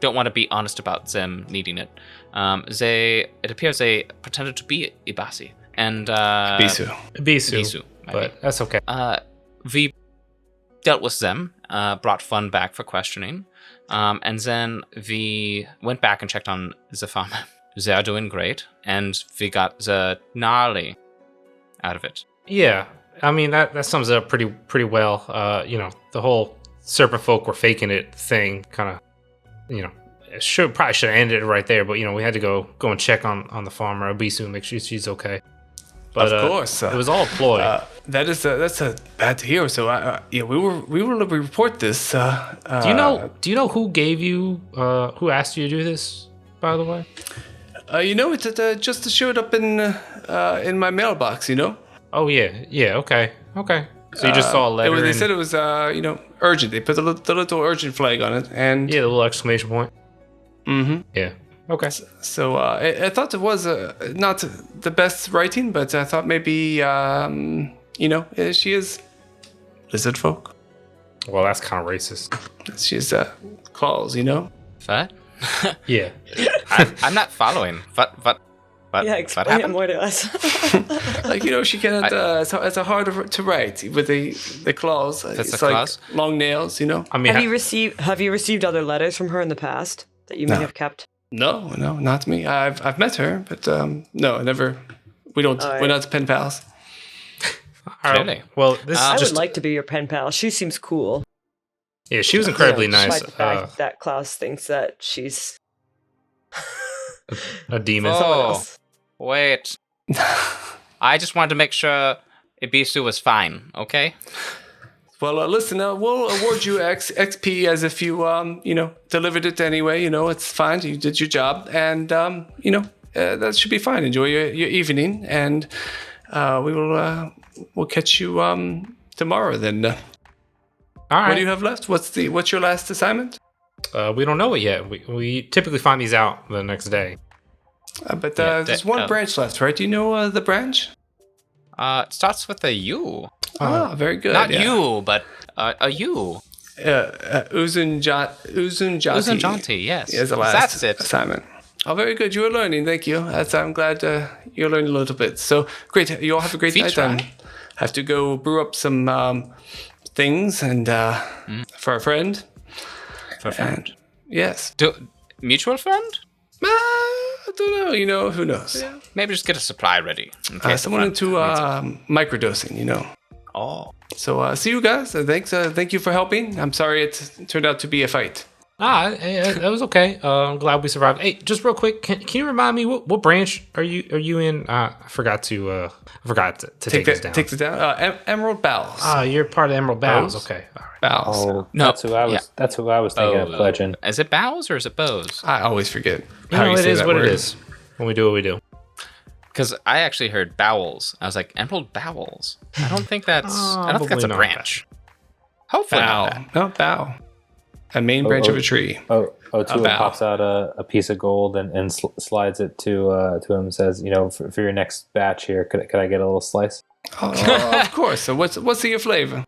don't want to be honest about them needing it. It appears they pretended to be Ibasi and Bisu, but that's okay. we dealt with them, brought Fun back for questioning, and then we went back and checked on the farm. They are doing great, and we got the gnarly out of it. Yeah, I mean that sums it up pretty well. The whole serpent folk were faking it thing, kind of, probably should have ended it right there. But we had to go and check on the farmer Abisu, make sure she's okay. But of course, it was all a ploy. that's a bad to hear. So we will report this. Do you know who gave you who asked you to do this? By the way. It just showed up in my mailbox. Oh yeah. Okay. So you just saw a letter. They said it was urgent. They put the little urgent flag on it, and the little exclamation point. Mm-hmm. Yeah. Okay. So I thought it was not the best writing, but I thought maybe she is lizard folk. Well, that's kind of racist. She has claws, What? Yeah. I'm not following. What Yeah, explain what it happened? more to us. She cannot. It's hard to write with the claws. That's it's the like claws? long nails. I mean, Have you received other letters from her in the past that you may No. have kept? No, not me. I've met her, but no, never. We don't. All right. We're not pen pals. Clearly. Well, this I is just would like to be your pen pal. She seems cool. yeah. She was incredibly nice. Despite the fact that Klaus thinks that she's A demon. Oh. someone else. Wait. I just wanted to make sure Ibisu was fine, okay? Well, listen. We'll award you XP as if you delivered it anyway. It's fine. You did your job, and that should be fine. Enjoy your evening, and we'll catch you tomorrow. Then. All right. What do you have left? What's your last assignment? We don't know it yet. We typically find these out the next day. But there's one branch left, right? Do you know the branch? It starts with a U. Very good. Not yeah. you, but a U. Uzunjati. Uzunjanti, yes. Is the last That's it. assignment. Oh, very good. You were learning. Thank you. I'm glad you're learning a little bit. So great. You all have a great night. I have to go brew up some things and for a friend. For a friend. Yes. Mutual friend? I don't know. Who knows? Yeah. Maybe just get a supply ready. In case Someone into microdosing. Oh. So see you guys. Thanks. Thank you for helping. I'm sorry it turned out to be a fight. That was okay. I'm glad we survived. Hey, just real quick, can you remind me what branch are you in? I forgot to take this down. Take it down. Emerald Bowels. You're part of Emerald Bowels. Bowels? Okay. All right. Bowels. Oh, No, that's who I was. yeah. That's who I was thinking of pledging. Is it bows or is it bows? I always forget It say is that what word. it is. When we do what we do. Because I actually heard bowels. I was like, Emerald Bowels. I don't think that's. I don't think that's a Probably not branch. Hopefully not Bow. that. No, bow. A main branch of a tree. Tua bow. pops out a piece of gold and slides it to him and says, for your next batch here, could I get a little slice? Oh, of course. So what's your flavor?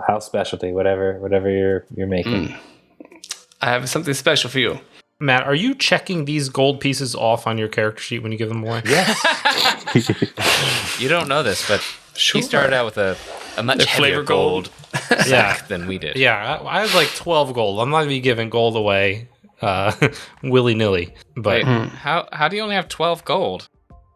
House specialty, whatever you're making. I have something special for you. Matt, are you checking these gold pieces off on your character sheet when you give them away? Yes. You don't know this, but Sure. he started out with a much The heavier flavor gold. Yeah. than we did. Yeah, I have like 12 gold. I'm not even giving gold away willy nilly. But Wait, how do you only have 12 gold?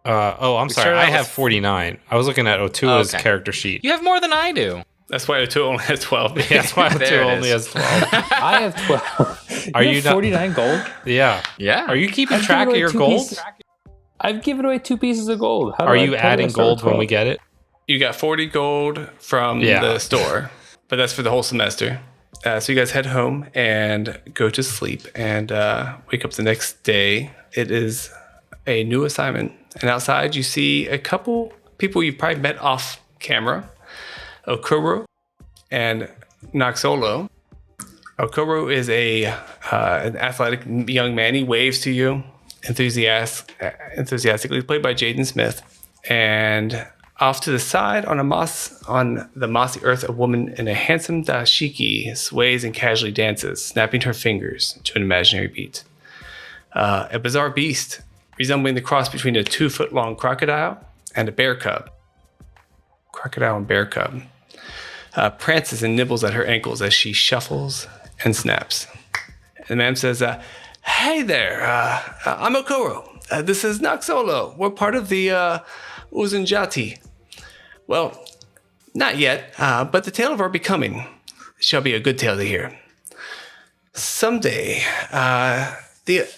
I'm sorry. started I out have with- 49. I was looking at Otua's Okay. character sheet. You have more than I do. That's why two only has 12. Yeah, that's why There Otua it only is. has 12. I have 12. Are you have not- 49 gold? Yeah. Yeah. Are you keeping I've track given of away your 2 gold? pieces- I've given away 2 pieces of gold. Are you adding gold when we get it? You got 40 gold from Yeah. the store, but that's for the whole semester. So you guys head home and go to sleep and wake up the next day. It is a new assignment. And outside you see a couple people you've probably met off camera. Okoro and Noxolo. Okoro is an athletic young man. He waves to you enthusiastically, played by Jaden Smith. And off to the side on the mossy earth, a woman in a handsome dashiki sways and casually dances, snapping her fingers to an imaginary beat. A bizarre beast, resembling the cross between a 2-foot-long crocodile and a bear cub. Crocodile and bear cub. Prances and nibbles at her ankles as she shuffles and snaps. And the man says, hey there, I'm Okoro. This is Noxolo. We're part of the Uzunjati. Well, not yet, but the tale of our becoming shall be a good tale to hear. Someday, the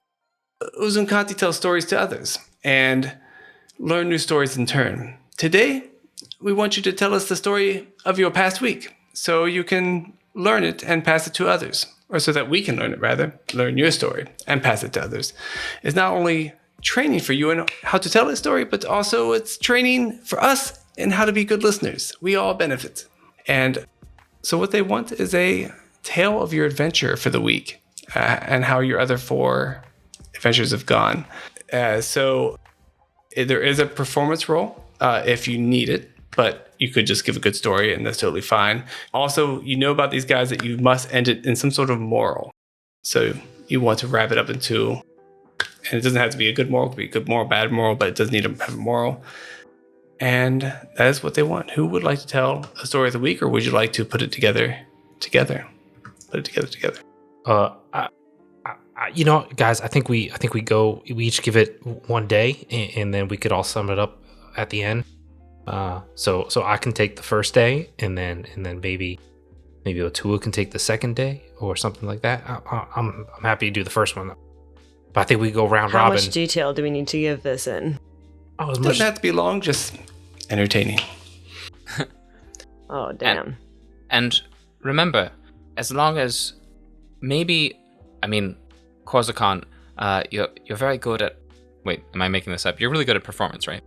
Uzunkanti tell stories to others and learn new stories in turn. Today, we want you to tell us the story of your past week so you can learn it and pass it to others, or so that we can learn it, rather, learn your story and pass it to others. It's not only training for you in how to tell a story, but also it's training for us in how to be good listeners. We all benefit. And so what they want is a tale of your adventure for the week and how your other 4 adventures have gone. So there is a performance roll if you need it, but you could just give a good story and that's totally fine. Also, you know about these guys that you must end it in some sort of moral. So you want to wrap it up into, and it doesn't have to be a good moral, it could be a good moral, bad moral, but it does need to have a moral. And that is what they want. Who would like to tell a story of the week, or would you like to put it together? Put it together. Guys, I think we each give it one day, and then we could all sum it up at the end. So I can take the first day, and then maybe Otua can take the second day, or something like that. I'm happy to do the first one, but I think we go round robin. How much detail do we need to give this in? Oh, it doesn't have to be long, just entertaining. Oh, damn. And remember, as long as Korsakan, you're very good at. Wait, am I making this up? You're really good at performance, right?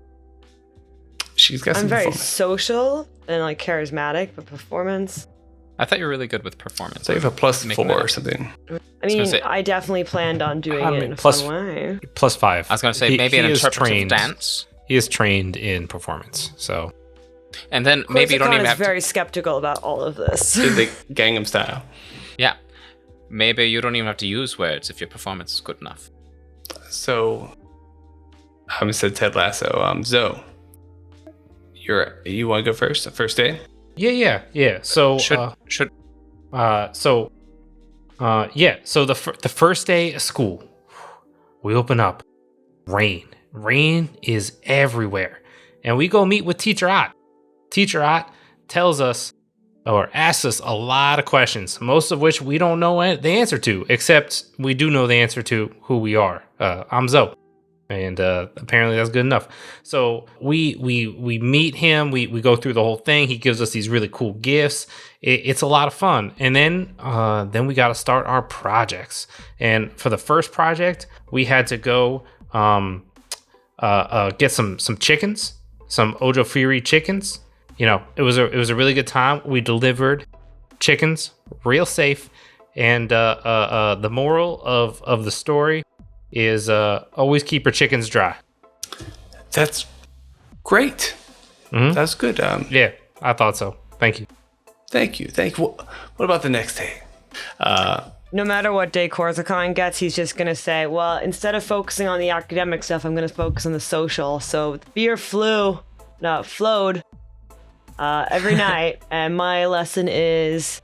She's got some I'm very performance. social and charismatic, but performance. I thought you were really good with performance. So you have a +4 or something. I mean, say- I definitely planned on doing it in a plus- fun way. +5. I was going to say maybe an is interpretive dance. He is trained in performance, so And then maybe you don't even Korsakan have is very skeptical about all of this. The Gangnam Style. Yeah. Maybe you don't even have to use words if your performance is good enough. So, I said Ted Lasso. Zoe, you want to go first? The first day? Yeah. So So the first day of school, we open up. Rain is everywhere, and we go meet with Teacher Ott. Teacher Ott tells us or asks us a lot of questions, most of which we don't know the answer to, except we do know the answer to who we are. I'm Zoe. And apparently that's good enough. So we meet him. We go through the whole thing. He gives us these really cool gifts. It's a lot of fun. And then we got to start our projects. And for the first project, we had to go get some chickens, some Ojo Fury chickens. It was a really good time. We delivered chickens, real safe. And the moral of the story is always keep your chickens dry. That's great. Mm-hmm. That's good. Yeah, I thought so. Thank you. Thank you. What about the next day? No matter what day Korsakan gets, he's just going to say, well, instead of focusing on the academic stuff, I'm going to focus on the social. So beer flowed every night. And my lesson is,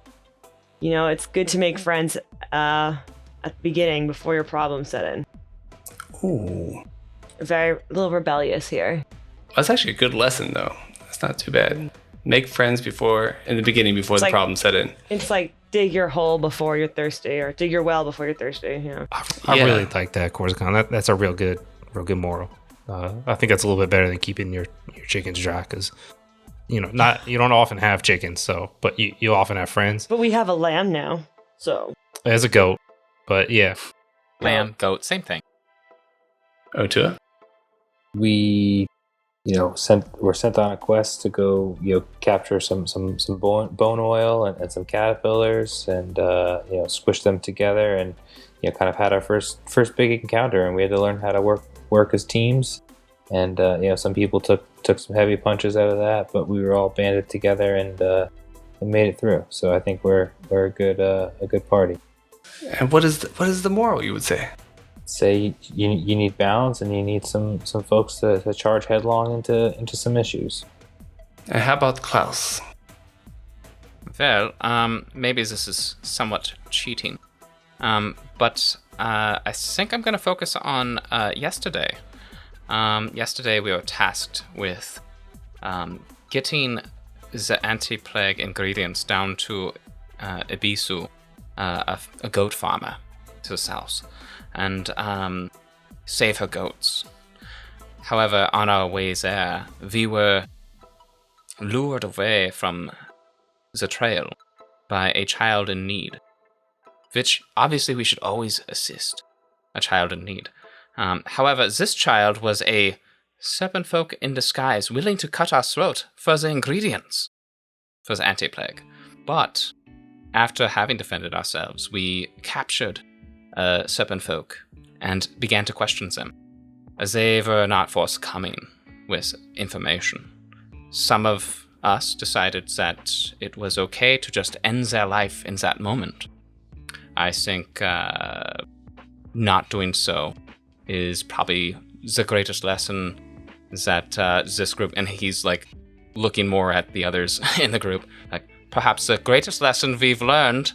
it's good to make friends at the beginning before your problems set in. Ooh. A little rebellious here. That's actually a good lesson, though. That's not too bad. Make friends in the beginning before the problem set in. It's like dig your hole before you're thirsty, or dig your well before you're thirsty. I really like that, Korsakan. That's a real good moral. I think that's a little bit better than keeping your chickens dry, because you don't often have chickens, but you often have friends. But we have a lamb now, so. As a goat, but yeah. Lamb, goat, same thing. Otua? We, were sent on a quest to go, capture some bone oil and some caterpillars, and squish them together, and kind of had our first big encounter, and we had to learn how to work as teams, and some people took some heavy punches out of that, but we were all banded together and made it through. So I think we're a good party. And what is the moral, you would say? Say you need balance, and you need some folks to charge headlong into some issues. And how about Klaus? Well, maybe this is somewhat cheating. But I think I'm going to focus on yesterday. Yesterday we were tasked with getting the anti-plague ingredients down to Ibisu, a goat farmer to the south, and save her goats. However, on our way there, we were lured away from the trail by a child in need, which obviously we should always assist a child in need. However, this child was a serpent folk in disguise, willing to cut our throat for the ingredients for the anti-plague. But after having defended ourselves, we captured serpent folk and began to question them, as they were not forthcoming with information. Some of us decided that it was okay to just end their life in that moment. I think not doing so is probably the greatest lesson that this group, and he's like looking more at the others in the group, like perhaps the greatest lesson we've learned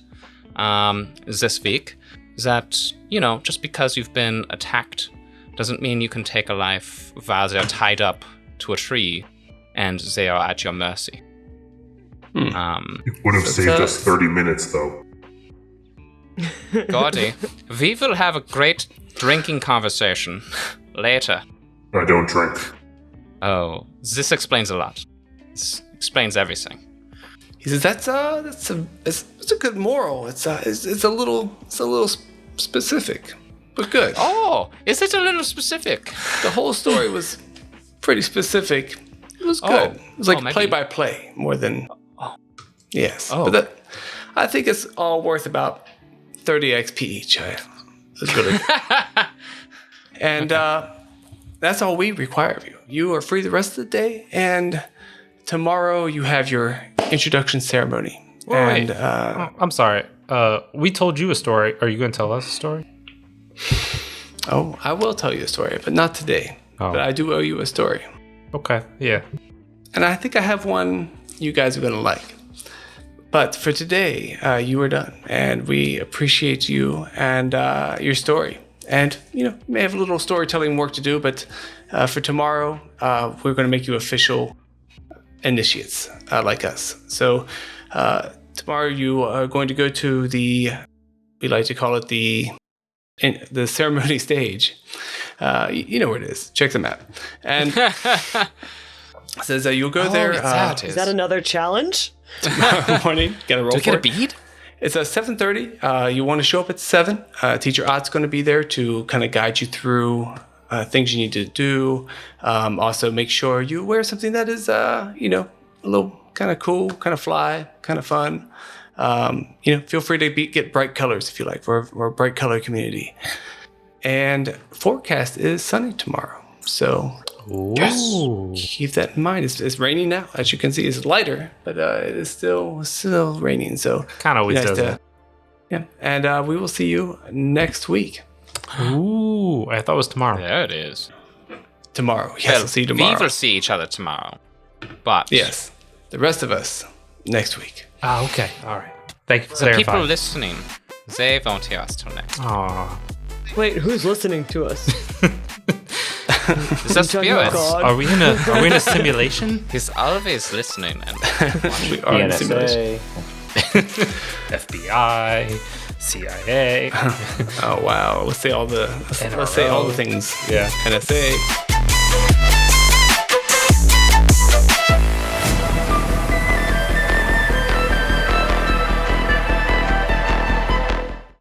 this week, that, just because you've been attacked doesn't mean you can take a life while they're tied up to a tree and they are at your mercy. It would have saved us 30 minutes, though. Gordy, we will have a great drinking conversation later. I don't drink. Oh, this explains a lot. This explains everything. He says that's a good moral. It's a little specific, but good. Oh, is it a little specific? The whole story was pretty specific. It was good. It was like play by play more than. Yes. Oh. But I think it's all worth about 30 XP each. It's really good. And that's all we require of you. You are free the rest of the day, and tomorrow you have your introduction ceremony. Wait. And I'm sorry. We told you a story. Are you going to tell us a story? oh, I will tell you a story, but not today. Oh. But I do owe you a story. Okay. Yeah. And I think I have one you guys are going to like. But for today, you are done. And we appreciate you and your story. And, you may have a little storytelling work to do, but for tomorrow, we're going to make you official initiates like us. So tomorrow you are going to go to we like to call it the ceremony stage. You know where it is. Check the map. And it says you'll go there. Is that another challenge? Tomorrow morning. Gotta roll Do we get for a bead? It's 7:30. You want to show up at 7. Teacher Ott's going to be there to kind of guide you through things you need to do. Also, make sure you wear something that is, a little kind of cool, kind of fly, kind of fun. Feel free to get bright colors if you like. We're a bright color community. And forecast is sunny tomorrow. So keep that in mind. It's raining now. As you can see, it's lighter, but it is still raining. So Kind of always does that. Yeah. And we will see you next week. Ooh, I thought it was tomorrow. There it is. Tomorrow. Yes, I'll see you tomorrow. We will see each other tomorrow. But Yes. The rest of us next week. Ah, okay. All right. Thank you for the people clarifying. listening, they won't hear us till next. Aw. Wait, who's listening to us? It's the spirits. God. Are we in a simulation? He's always listening and We are in The simulation. NSA. FBI, CIA. Oh wow. Let's say all the things. Yeah. NSA.